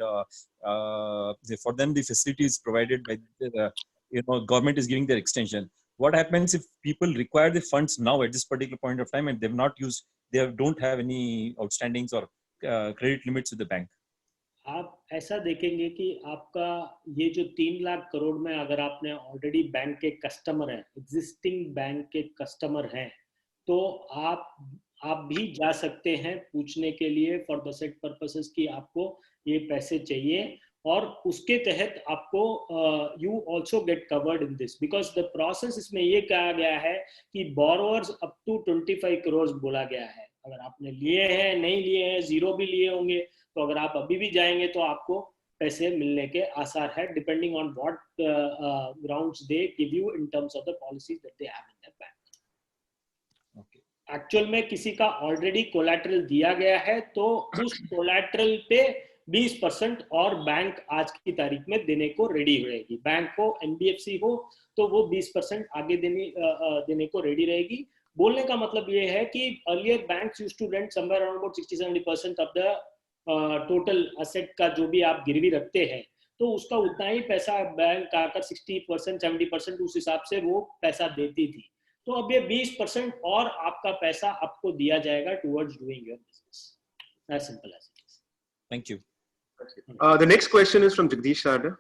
for them the facility is provided by the government is giving their extension. What happens if people require the funds now at this particular point of time and they've not used, don't have any outstandings or credit limits with the bank? आप ऐसा देखेंगे कि आपका ये जो 3 लाख करोड़ में अगर आपने ऑलरेडी बैंक के कस्टमर हैं, एग्जिस्टिंग बैंक के कस्टमर हैं, तो आप भी जा सकते हैं पूछने के लिए फॉर द सेट पर्पसेस कि आपको ये पैसे चाहिए, और उसके तहत आपको you also get covered in this, because the process इसमें ये कहा गया है कि बोरोवर्स अप टू 25 करोड़ बोला गया है। अगर आपने लिए हैं, नहीं लिए हैं, जीरो भी लिए होंगे, तो अगर आप अभी भी जाएंगे तो आपको पैसे मिलने के आसार है, depending on what grounds they give you in terms of the policies that they have in their bank. Actual में किसी का ऑलरेडी कोलैटरल दिया गया है तो उस कोलैटरल पे 20% और बैंक आज की तारीख में देने को रेडी रहेगी। बैंक हो, एनबीएफसी हो, तो वो 20% आगे देने को रेडी रहेगी। बोलने का मतलब ये है कि earlier banks used to lend somewhere around about 60-70% of the total asset का जो भी आप गिरवी रखते हैं, तो उसका उतना ही पैसा बैंक आकर 60% 70% उस हिसाब से वो पैसा देती थी। तो अब ये 20% और आपका पैसा आपको दिया जाएगा towards doing your business. As simple as it is. Thank you. The next question is from Jagdish Sarda.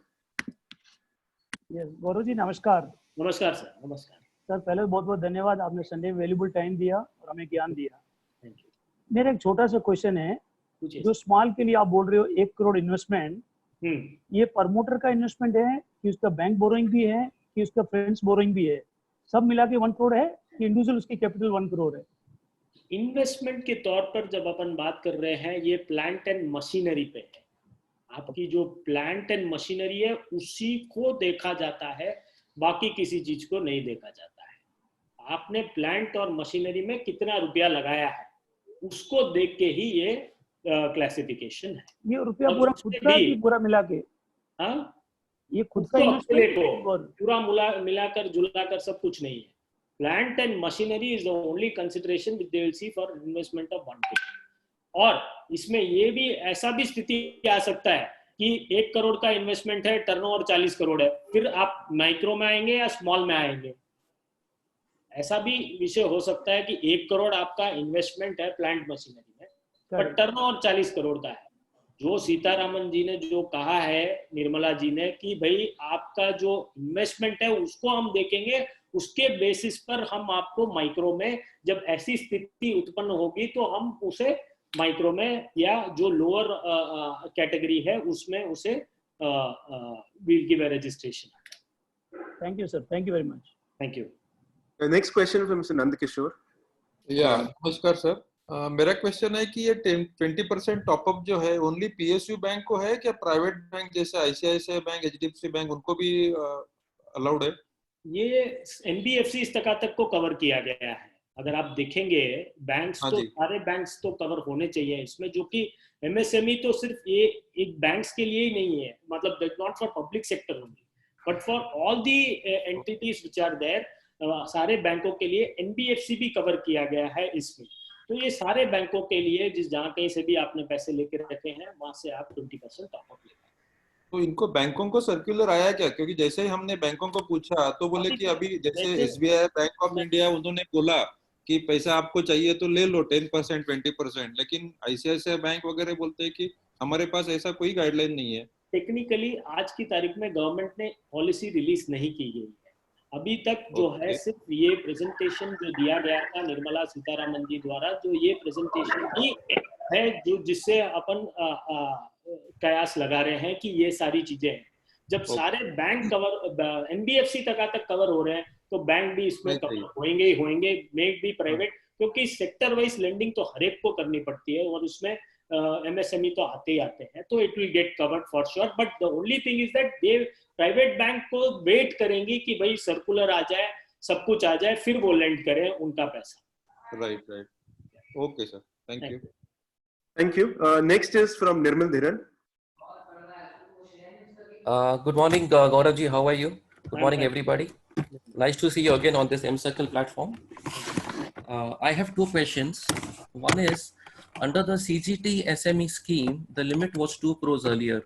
Yes, Gaurav ji नमस्कार। नमस्कार सर। नमस्कार सर, पहले बहुत बहुत धन्यवाद, आपने संडे में वैल्यूबल टाइम दिया और हमें ज्ञान दिया। Thank you. मेरा एक छोटा सा क्वेश्चन है, जो स्मॉल के लिए आप बोल रहे हो 1 करोड़ इन्वेस्टमेंट, ये प्रमोटर का इन्वेस्टमेंट है कि उसका बैंक बोरोइंग भी है कि उसका फ्रेंड्स बोरोइंग भी है, सब मिला के 1 करोड़ है कि इंडिविजुअल उसकी कैपिटल 1 करोड़ है? इन्वेस्टमेंट के तौर पर जब अपन बात कर रहे हैं, ये प्लांट एंड मशीनरी पे है। आपकी जो प्लांट एंड मशीनरी है उसी को देखा जाता है, बाकी किसी चीज को नहीं देखा जाता है। आपने प्लांट और मशीनरी में कितना रुपया लगाया है उसको देख के ही ये क्लासिफिकेशन है। ये रुपया पूरा खुद का कि पूरा मिला के? हाँ, ये खुद का इन्वेस्टमेंट पूरा मिलाकर जुलाकर सब कुछ नहीं है। Plant and machinery is the only consideration which they will see for investment of 1 crore. और इसमें ये भी ऐसा भी स्थिति आ सकता है कि 1 करोड़ का इन्वेस्टमेंट है, टर्नओवर 40 करोड़ है, फिर आप माइक्रो में आएंगे या स्मॉल में आएंगे, ऐसा भी विषय हो सकता है कि 1 करोड़ आपका इन्वेस्टमेंट है प्लांट मशीनरी में, पर टर्नओवर 40 करोड़ का है। जो सीतारामन जी ने जो कहा है, निर्मला जी ने, कि भाई आपका जो इन्वेस्टमेंट है उसको हम देखेंगे, उसके बेसिस पर हम आपको माइक्रो में, जब ऐसी स्थिति उत्पन्न होगी तो हम उसे माइक्रो में या जो लोअर कैटेगरी है उसमें उसे will give a registration. Thank you sir, thank you very much. Thank you. Next question from mister Nand Kishore. या नमस्कार सर, मेरा क्वेश्चन है कि ये 20% टॉपअप जो है ओनली पीएसयू बैंक को है क्या प्राइवेट बैंक जैसे आईसीआईसीआई बैंक, एचडीएफसी बैंक उनको भी अलाउड है? ये एनबीएफसी इस तक को कवर किया गया है। अगर आप देखेंगे बैंक्स तो सारे बैंक्स तो कवर होने चाहिए इसमें, जो कि एमएसएमई तो सिर्फ ये एक बैंक्स के लिए ही नहीं है, मतलब that not for public sector only but for all the entities which are there, सारे बैंकों के लिए एनबीएफसी भी कवर किया गया है इसमें। तो ये सारे बैंकों के लिए जिस जहाँ कहीं से भी आपने पैसे लेके रखे हैं वहां से आप 20% टॉपअप ले। तो इनको बैंकों को सर्कुलर आया क्या? क्योंकि जैसे ही हमने बैंकों को पूछा तो बोले कि अभी जैसे एसबीआई, बैंक ऑफ इंडिया, उन्होंने बोला कि पैसा आपको चाहिए तो ले लो 10% 20%, लेकिन आईसीआईसीआई बैंक वगैरह बोलते हैं कि हमारे पास ऐसा कोई गाइडलाइन नहीं है। टेक्निकली आज की तारीख में गवर्नमेंट ने पॉलिसी रिलीज नहीं की गई है। अभी तक जो है सिर्फ ये प्रेजेंटेशन जो दिया गया था निर्मला सीतारामन जी द्वारा, जो ये प्रेजेंटेशन ही है जो जिससे अपन कयास लगा रहे हैं कि ये सारी चीजें हैं। जब सारे बैंक कवर, एनबीएफसी तक कवर हो रहे हैं, तो बैंक भी इसमें कवर होंगे ही होंगे, मेक भी प्राइवेट, क्योंकि सेक्टर वाइज लेंडिंग तो हर एक को करनी पड़ती है और उसमें एमएसएमई तो आते ही आते हैं, तो it will get covered for sure. But the only thing is that they private bank को वेट करेंगी कि भाई सर्कुलर आ जाए, सब कुछ आ जाए, फिर वो लेंड करें उनका पैसा। Right right, okay sir, thank you. Thank you. Next is from Nirmal Dhiran. Good morning, Gaurav ji. How are you? Good morning, everybody. Nice to see you again on this M-Circle platform. I have two questions. One is, under the CGT SME scheme, the limit was 2 crores earlier.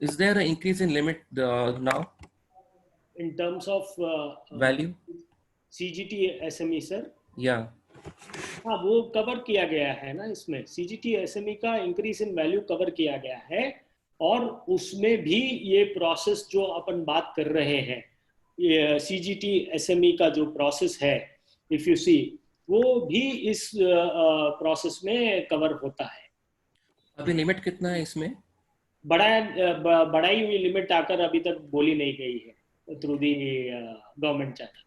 Is there an increase in limit now? In terms of value? CGT SME, sir? Yeah. हाँ, वो cover किया गया है ना इसमें, CGT SME का increase in value cover किया गया है, और उसमें भी ये प्रोसेस जो अपन बात कर रहे हैं, ये सीजीटी एसएमई का जो प्रोसेस है, इफ यू सी, वो भी इस प्रोसेस में कवर होता है। अभी लिमिट कितना है इसमें? बढ़ाई हुई लिमिट आकर अभी तक बोली नहीं गई है through the government channel,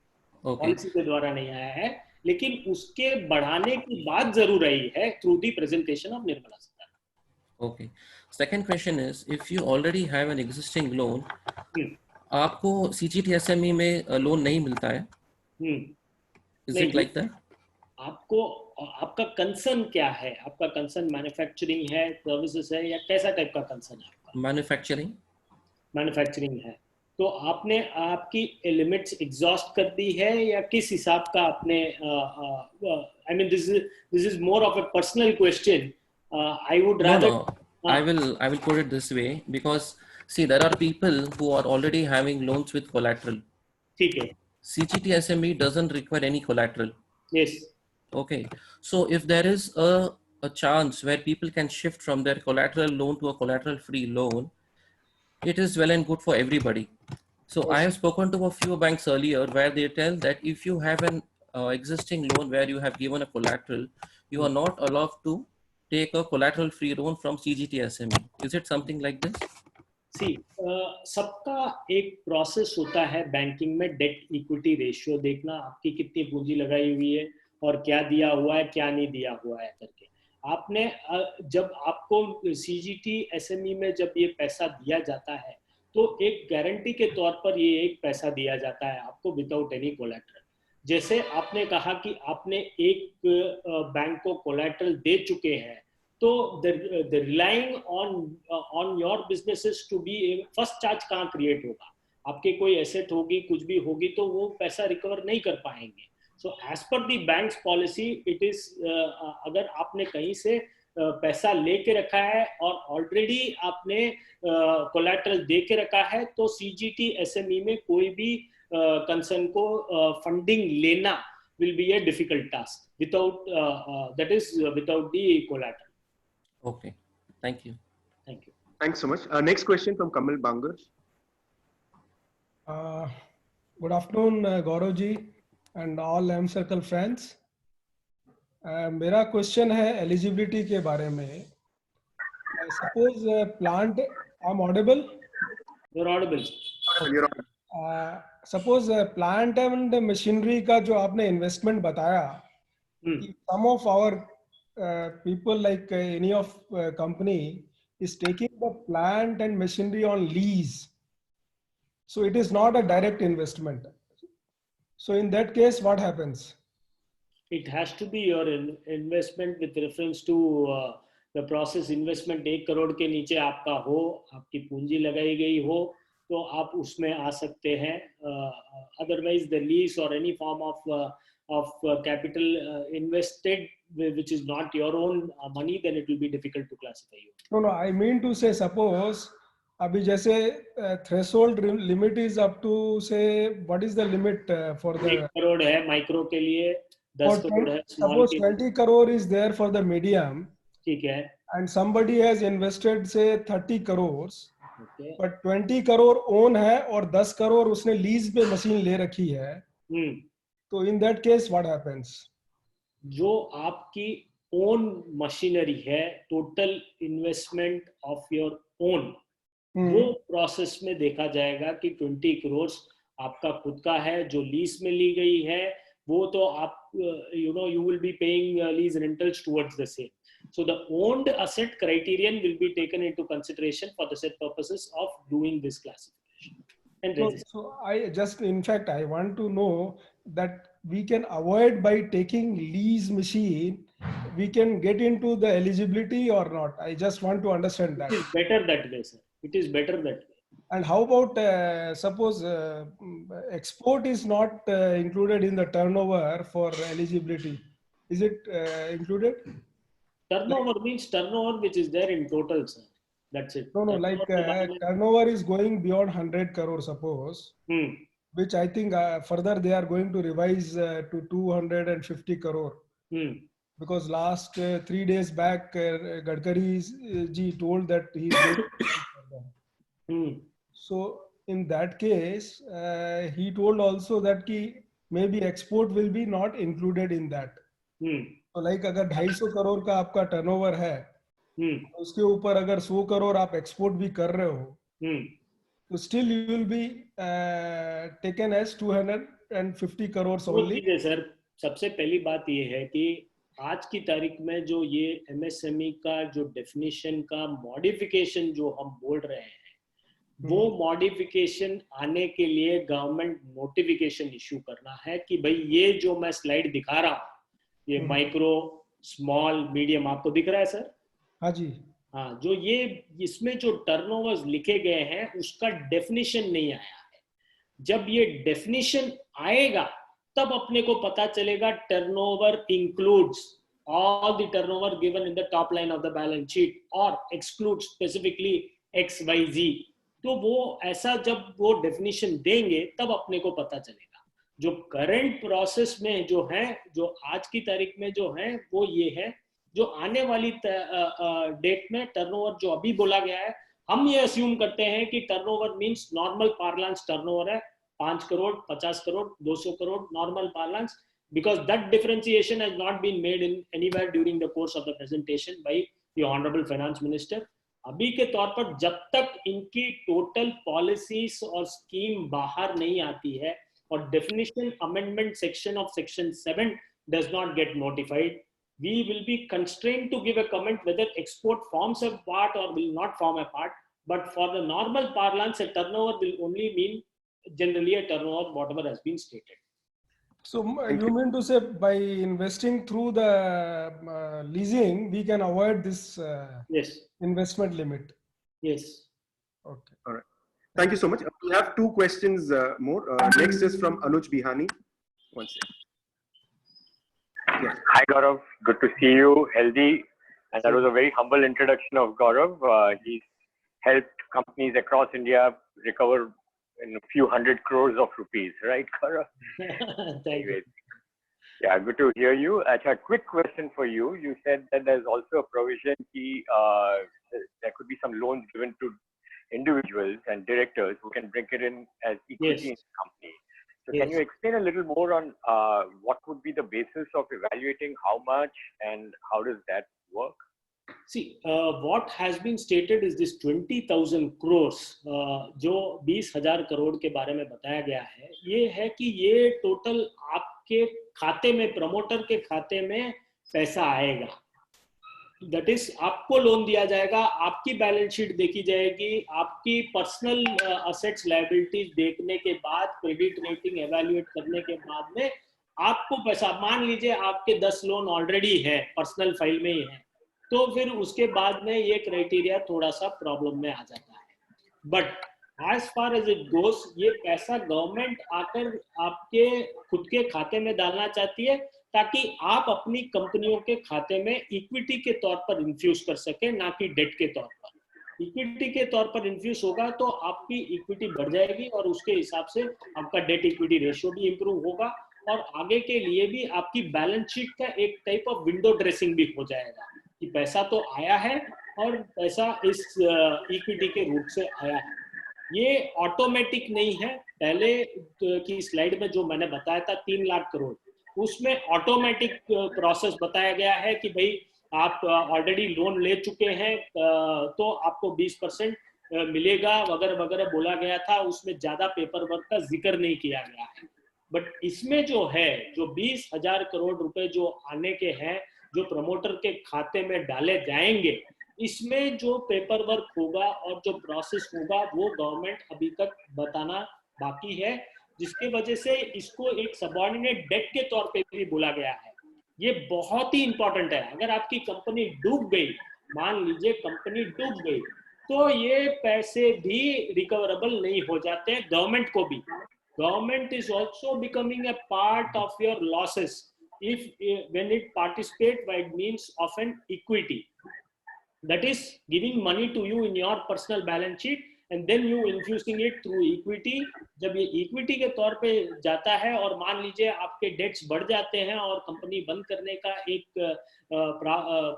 policy के द्वारा नहीं आया है, लेकिन उसके बढ़ाने की बात जरूर आई है through the presentation of Nirmala Sitharaman. Okay, second question is, if you already have an existing loan, आपको सीजीटी एसएमई में लोन नहीं मिलता है? Is it like that? आपको, आपका कंसर्न क्या है? आपका कंसर्न मैन्युफैक्चरिंग है, सर्विसेज है, या कैसा टाइप का कंसर्न है आपका? मैन्युफैक्चरिंग है। तो आपने आपकी लिमिट्स एग्जॉस्ट कर दी है, या किस हिसाब का आपने, I mean this is more of a personal question, I would rather, I will put it this way, because see, there are people who are already having loans with collateral. ठीक है। CGT SME doesn't require any collateral. Yes. Okay, so if there is a chance where people can shift from their collateral loan to a collateral free loan, it is well and good for everybody. So yes. I have spoken to a few banks earlier where they tell that if you have an existing loan where you have given a collateral, you are not allowed to take a collateral free loan from CGT SME. Is it something like this? See, सबका एक process होता है banking में, debt equity ratio देखना, आपकी कितनी पूंजी लगाई हुई है और क्या दिया हुआ है, क्या नहीं दिया हुआ है करके। आपने जब आपको सीजीटी एसएमई में जब ये पैसा दिया जाता है, तो एक गारंटी के तौर पर ये एक पैसा दिया जाता है आपको विदाउट एनी कोलैटरल। जैसे आपने कहा कि आपने एक बैंक को कोलैटरल दे चुके हैं, तो the relying on your businesses to be, first charge कहाँ क्रिएट होगा? आपके कोई एसेट होगी, कुछ भी होगी, तो वो पैसा रिकवर नहीं कर पाएंगे। So as per the banks policy, it is, अगर आपने कहीं से पैसा लेके रखा है और ऑलरेडी आपने कोलैटरल दे के रखा है, तो सीजीटी एसएमई में कोई भी कंसर्न को फंडिंग लेना will be a difficult task without that is without the collateral. Okay, thank you. Thank you. Thanks so much. Next question from Kamal Bangar. Good afternoon, Gaurav ji and all M-Circle friends. मेरा question है eligibility के बारे में. Suppose plant, I'm audible? You're audible. You're audible. Suppose plant and machinery का जो आपने investment बताया, some of our people, like any of company is taking the plant and machinery on lease, so it is not a direct investment. So in that case, what happens? It has to be your investment with reference to the process investment. 1 crore के नीचे आपका हो, आपकी पूंजी लगाई गई हो, तो आप उसमें आ सकते हैं। Otherwise the lease or any form of capital invested which is not your own money, then it will be difficult to classify you. No, I mean to say, suppose अभी जैसे threshold limit is up to, say, what is the limit for the 1 crore है micro के लिए, 10 करोड़ है small के लिए। Suppose 20 crore is there for the medium, ठीक है, and somebody has invested say 30 crores, but 20 crore own है और 10 करोड़ उसने लीज पे मशीन ले रखी है, तो in that case what happens? जो आपकी ओन मशीनरी है, total investment of your own, वो प्रोसेस में देखा जाएगा कि 20 करोड़ आपका खुद का है, जो लीज में ली गई है वो तो आप you will be paying lease rentals towards the same. So the owned asset criterion will be taken into consideration for the said purposes of doing this classification and registration. So I just, in fact, I want to know that we can avoid by taking lease machine, we can get into the eligibility or not. I just want to understand that. It is better that way, sir. It is better that way. And how about suppose export is not included in the turnover for eligibility? Is it included? Turnover means turnover which is there in total, sir. That's it. No, like turnover is going beyond 100 crore, suppose, which I think further they are going to revise to 250 crore. Because last 3 days back, Gadkari ji told that he is So in that case, he told also that maybe export will be not included in that. So like अगर 250 करोड़ का आपका turnover है, उसके ऊपर अगर 100 करोड़ आप export भी कर रहे हो, तो still you will be taken as 250 crore only. ठीक है सर, सबसे पहली बात ये है कि आज की तारीख में जो ये MSME का जो डेफिनेशन का मॉडिफिकेशन जो हम बोल रहे हैं, वो मॉडिफिकेशन आने के लिए गवर्नमेंट नोटिफिकेशन इश्यू करना है कि भाई ये जो मैं स्लाइड दिखा रहा हूँ, ये माइक्रो, स्मॉल, मीडियम आपको दिख रहा है सर? हाँ जी। हाँ, जो ये इसमें जो टर्नओवर्स लिखे गए हैं उसका डेफिनेशन नहीं आया है। जब ये डेफिनेशन आएगा तब अपने को पता चलेगा turnover includes all the turnover given in the top line of the balance sheet or excludes specifically XYZ. तो वो ऐसा जब वो डेफिनेशन देंगे तब अपने को पता चलेगा। जो करंट प्रोसेस में जो है, जो आज की तारीख में जो है, वो ये है, जो आने वाली डेट में टर्नओवर जो अभी बोला गया है, हम ये अस्यूम करते हैं कि turnover means normal parlance turnover है 5 crore, 50 crore, 200 crore normal parlance, because that differentiation has not been made in anywhere during the course of the presentation by the honorable finance minister. अभी के तौर पर जब तक इनकी टोटल पॉलिसीज और स्कीम बाहर नहीं आती है और definition amendment section of section 7 does not get notified, we will be constrained to give a comment whether export forms a part or will not form a part. But for the normal parlance, a turnover will only mean generally a turnover whatever has been stated. So you mean to say by investing through the leasing, we can avoid this yes, investment limit? Yes. Okay. All right. Thank you so much. We have 2 questions more. Next is from Anuj Bihani. One second. Yes. Hi Gaurav, good to see you healthy. And that was a very humble introduction of Gaurav. He's helped companies across India recover in a few hundred crores of rupees, right, Gaurav? Thank you. Yeah, good to hear you. Achha, quick question for you. You said that there's also a provision there could be some loans given to individuals and directors who can bring it in as equity in the company. So can you explain a little more on what would be the basis of evaluating how much and how does that work? See, what has been stated is this 20,000 crores, जो 20,000 करोड़ के बारे में बताया गया है, ये है कि ये टोटल आपके खाते में, प्रमोटर के खाते में पैसा आएगा। That is, आपको लोन दिया जाएगा, आपकी बैलेंस शीट देखी जाएगी, आपकी पर्सनल असेट्स लायबिलिटीज देखने के बाद, क्रेडिट रेटिंग एवेल्युएट करने के बाद में आपको पैसा, मान लीजिए आपके 10 लोन ऑलरेडी है, पर्सनल फाइल में ही है, तो फिर उसके बाद में ये क्राइटेरिया थोड़ा सा प्रॉब्लम में आ जाता है। But as far as it goes, ये पैसा गवर्नमेंट आकर आपके खुद के खाते में डालना चाहती है ताकि आप अपनी कंपनियों के खाते में इक्विटी के तौर पर इन्फ्यूज कर सके, ना कि डेट के तौर पर। इक्विटी के तौर पर इन्फ्यूज होगा तो आपकी इक्विटी बढ़ जाएगी और उसके हिसाब से आपका डेट इक्विटी रेशियो भी इंप्रूव होगा और आगे के लिए भी आपकी बैलेंस शीट का एक टाइप ऑफ विंडो ड्रेसिंग भी हो जाएगा कि पैसा तो आया है और पैसा इस इक्विटी के रूप से आया है। ये ऑटोमेटिक नहीं है। पहले की स्लाइड में जो मैंने बताया था 3 लाख करोड़, उसमें ऑटोमेटिक प्रोसेस बताया गया है कि भाई आप ऑलरेडी लोन ले चुके हैं तो आपको 20% मिलेगा वगैरह वगैरह बोला गया था। उसमें ज्यादा पेपर वर्क का जिक्र नहीं किया गया है। बट इसमें जो है, जो 20,000 करोड़ रुपए जो आने के हैं, जो प्रमोटर के खाते में डाले जाएंगे, इसमें जो पेपर वर्क होगा और जो प्रोसेस होगा वो गवर्नमेंट अभी तक बताना बाकी है, जिसकी वजह से इसको एक सबऑर्डिनेट डेट के तौर पे भी बोला गया है। ये बहुत ही इंपॉर्टेंट है। अगर आपकी कंपनी डूब गई, मान लीजिए कंपनी डूब गई, तो ये पैसे भी रिकवरेबल नहीं हो जाते हैं गवर्नमेंट को भी। Government is also becoming a part of your losses if when it participate by means of an equity, that is giving money to you in your personal balance sheet and then you infusing it through equity. जब ये equity के तौर पे जाता है और मान लीजिए आपके डेट्स बढ़ जाते हैं और कंपनी बंद करने का एक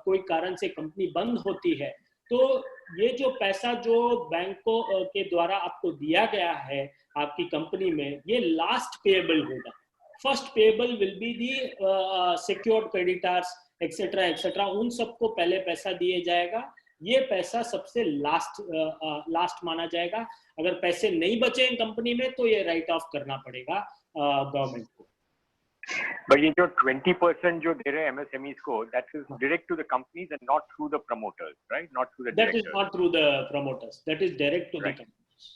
कोई कारण से कंपनी बंद होती है, तो ये जो पैसा जो बैंकों के द्वारा आपको दिया गया है आपकी कंपनी में, ये लास्ट पेएबल होगा। First payable will be the secured creditors etcetera etcetera, उन सबको पहले पैसा दिया जाएगा। ये पैसा सबसे लास्ट माना जाएगा। अगर पैसे नहीं बचे कंपनी में तो ये राइट ऑफ करना पड़ेगा गवर्नमेंट को। But ये जो 20% जो दे रहे हैं MSMEs को, that is direct to the companies and not through the promoters, right? Not through the directors. That is not through the promoters. That is direct to the companies.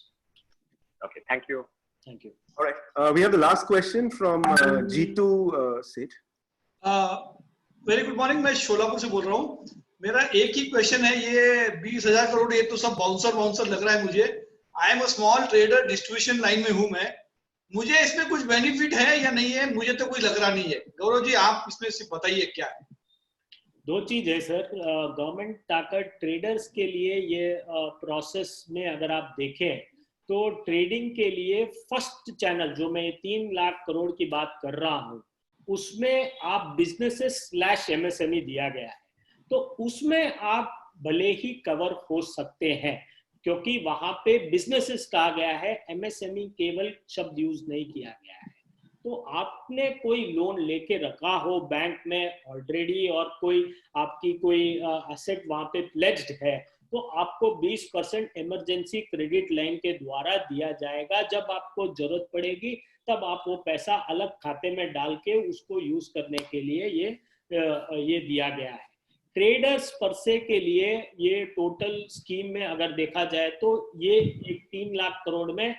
Okay, thank you. Thank you. All right. We have the last question from Jitu Seth. Very good morning, मैं शोलापुर से बोल रहा हूँ। मेरा एक ही question है, ये 20,000 करोड़ ये तो सब बाउंसर लग रहा है मुझे। I am a small trader, distribution line में हूँ मैं, मुझे इसमें कुछ बेनिफिट है या नहीं है? मुझे तो कोई लग रहा नहीं है। गौरव जी आप इसमें सिर्फ बताइए क्या है। दो चीज है सर। गवर्नमेंट ताकत ट्रेडर्स के लिए ये प्रोसेस में अगर आप देखें तो ट्रेडिंग के लिए फर्स्ट चैनल जो मैं 3 लाख करोड़ की बात कर रहा हूँ, उसमें आप बिजनेसेस /MSME दिया गया है, तो उसमें आप भले ही कवर हो सकते हैं क्योंकि वहां पे बिजनेसेस कहा गया है, MSME केवल शब्द यूज नहीं किया गया है। तो आपने कोई लोन लेके रखा हो बैंक में ऑलरेडी और कोई आपकी कोई एसेट वहां पे प्लेज्ड है, तो आपको 20% इमरजेंसी क्रेडिट लाइन के द्वारा दिया जाएगा। जब आपको जरूरत पड़ेगी तब आप वो पैसा अलग खाते में डाल के उसको यूज करने के लिए ये दिया गया है। ट्रेडर्स परसे के लिए ये टोटल स्कीम में अगर देखा जाए तो ये एक 3 लाख करोड़ में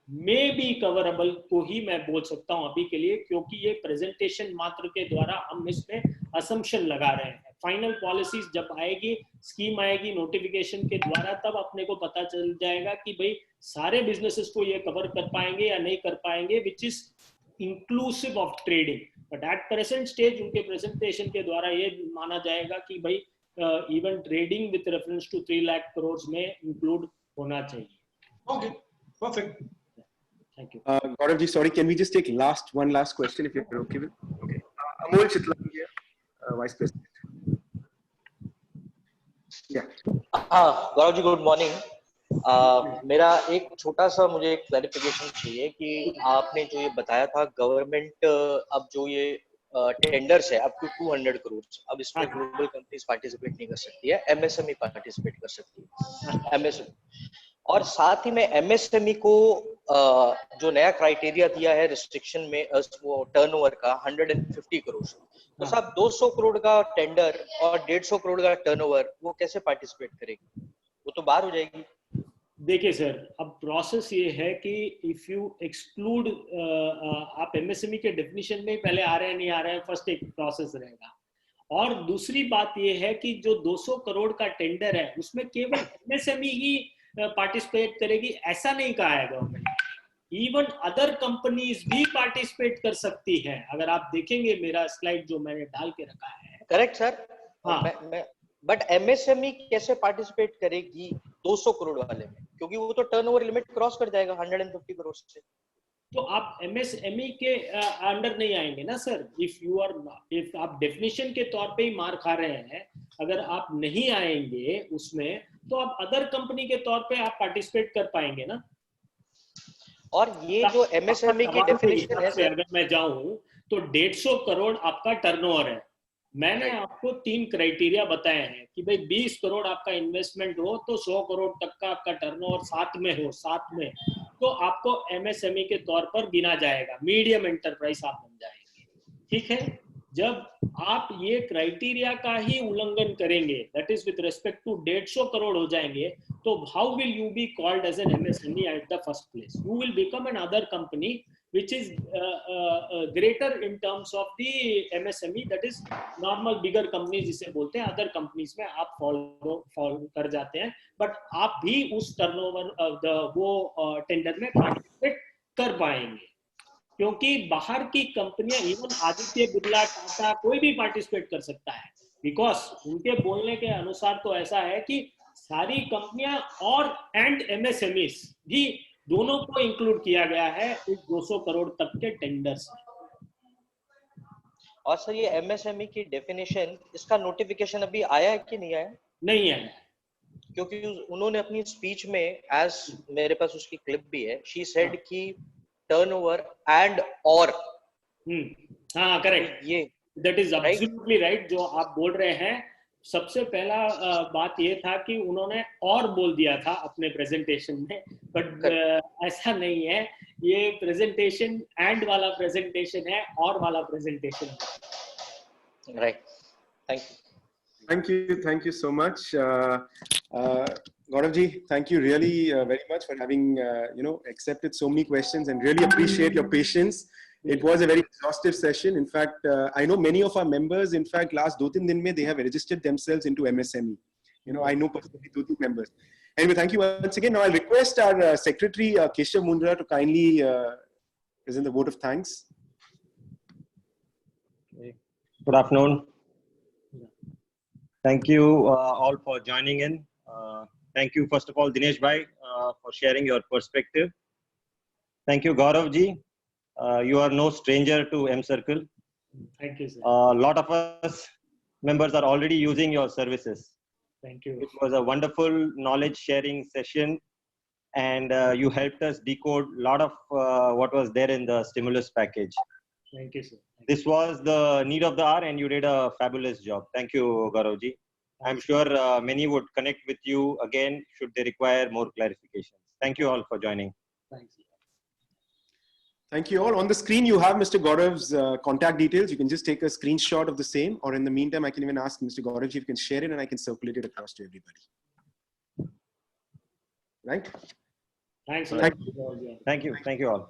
मे बी कवरेबल को ही मैं बोल सकता हूं अभी के लिए, क्योंकि ये प्रेजेंटेशन मात्र के द्वारा हम इसमें असम्पशन लगा रहे हैं। फाइनल पॉलिसीज जब आएगी, स्कीम आएगी नोटिफिकेशन के द्वारा, तब अपने को पता चल जाएगा कि भाई सारे बिजनेसेस को ये कवर कर पाएंगे या नहीं कर पाएंगे, which is inclusive of trading. But at present stage उनके प्रेजेंटेशन के द्वारा ये माना जाएगा कि भाई even trading with reference to 3 lakh crore में इंक्लूड होना चाहिए। Okay, perfect. Thank you. Gaurav ji, sorry, can we just take one last question if you're okay with? Okay. Amol Chitlan here, Vice President. Yeah. Gaurav ji good morning. मेरा एक छोटा सा मुझे clarification चाहिए कि आपने जो ये बताया था गवर्नमेंट अब जो ये टेंडर्स है अप टू 200 करोड़, अब इसमें ग्लोबल कंपनीज पार्टिसिपेट नहीं कर सकती है, MSME पार्टिसिपेट कर सकती है, MSME। और साथ ही में MSME को जो नया क्राइटेरिया दिया है रिस्ट्रिक्शन में वो टर्नओवर का 150 करोड़, तो साहब 200 करोड़ का टेंडर और 150 करोड़ का टर्नओवर वो कैसे पार्टिसिपेट करेगी? वो तो बाहर हो जाएगी। देखिए सर, अब प्रोसेस ये है कि इफ यू एक्सक्लूड आप MSME के डेफिनेशन में पहले आ रहे हैं नहीं आ रहे हैं, फर्स्ट एक प्रोसेस रहेगा। और दूसरी बात ये है कि जो 200 करोड़ का टेंडर है उसमें केवल MSME ही पार्टिसिपेट करेगी, ऐसा नहीं कहा है गवर्नमेंट। इवन अदर कंपनीज भी पार्टिसिपेट कर सकती हैं। अगर आप देखेंगे मेरा स्लाइड जो मैंने डाल के रखा है। Correct sir. हाँ। बट MSME कैसे पार्टिसिपेट करेगी 200 करोड़ वाले में? क्योंकि वो तो टर्नओवर लिमिट क्रॉस कर जाएगा 150 करोड़ से। तो आप MSME के अंडर नहीं आएंगे ना सर। इफ आप डेफिनेशन के तौर पे ही मार खा रहे हैं अगर आप नहीं आएंगे उसमें तो आप अदर कंपनी के तौर पे आप पार्टिसिपेट कर पाएंगे ना। और ये जो एमएसएमई की डेफिनेशन है सर, अगर मैं जाऊं तो 150 करोड़ आपका टर्नओवर है। मैंने आपको 3 क्राइटेरिया बताए हैं कि भाई 20 करोड़ आपका इन्वेस्टमेंट हो तो 100 करोड़ तक का आपका टर्नओवर साथ में तो आपको एमएसएमई के तौर पर गिना जाएगा, मीडियम एंटरप्राइज आप बन जाएंगे। ठीक है, जब आप ये क्राइटेरिया का ही उल्लंघन करेंगे, that is with respect to 150 crore हो जाएंगे, तो how will you be called as an MSME at the first place? You will become an other company which is greater in terms of the MSME, that is normal bigger companies जिसे बोलते हैं, other companies में आप follow कर जाते हैं, but आप भी उस टर्नओवर वो टेंडर में पार्टिसिपेट कर पाएंगे, क्योंकि बाहर की कंपनियां, इवन आदित्य बिरला, टाटा, कोई भी पार्टिसिपेट कर सकता है, बिकॉज उनके बोलने के अनुसार तो ऐसा है कि सारी कंपनियां और एंड एमएसएमईज भी दोनों को इंक्लूड किया गया है इस 200 करोड़ तक के टेंडर्स में। और सर ये एमएसएमई की डेफिनेशन, इसका नोटिफिकेशन अभी आया है कि नहीं आया? नहीं आया, क्योंकि उन्होंने अपनी स्पीच में, एज मेरे पास उसकी क्लिप भी है, शी सेड कि टर्नओवर एंड और। हाँ करेक्ट, ये दैट इज एब्सोल्युटली राइट जो आप बोल रहे हैं। सबसे पहला बात ये था कि उन्होंने और बोल दिया था अपने प्रेजेंटेशन में, बट ऐसा नहीं है, ये प्रेजेंटेशन एंड वाला प्रेजेंटेशन है, और वाला प्रेजेंटेशन है। Right, thank you so much, Gaurav ji. Thank you really very much for having accepted so many questions, and really appreciate your patience. It was a very exhaustive session. In fact, I know many of our members, in fact, last 2-3 दिन में they have registered themselves into MSME. I know personally 2-3 members. Anyway, thank you once again. Now I'll request our secretary, Keshav Mundra, to kindly present the vote of thanks. Good afternoon. Thank you all for joining in. Thank you, first of all, Dinesh Bhai, for sharing your perspective. Thank you, Gaurav ji. You are no stranger to M-Circle. Thank you, sir. A lot of us members are already using your services. Thank you. It was a wonderful knowledge sharing session, and you helped us decode a lot of what was there in the stimulus package. Thank you, sir. This was the need of the hour, and you did a fabulous job. Thank you, Gaurav ji. I'm sure many would connect with you again should they require more clarifications. Thank you all for joining. Thanks. Thank you all. On the screen, you have Mr. Gaurav's contact details. You can just take a screenshot of the same, or in the meantime, I can even ask Mr. Gaurav if you can share it and I can circulate it across to everybody. Right? Thanks. Thank you. Thank you all.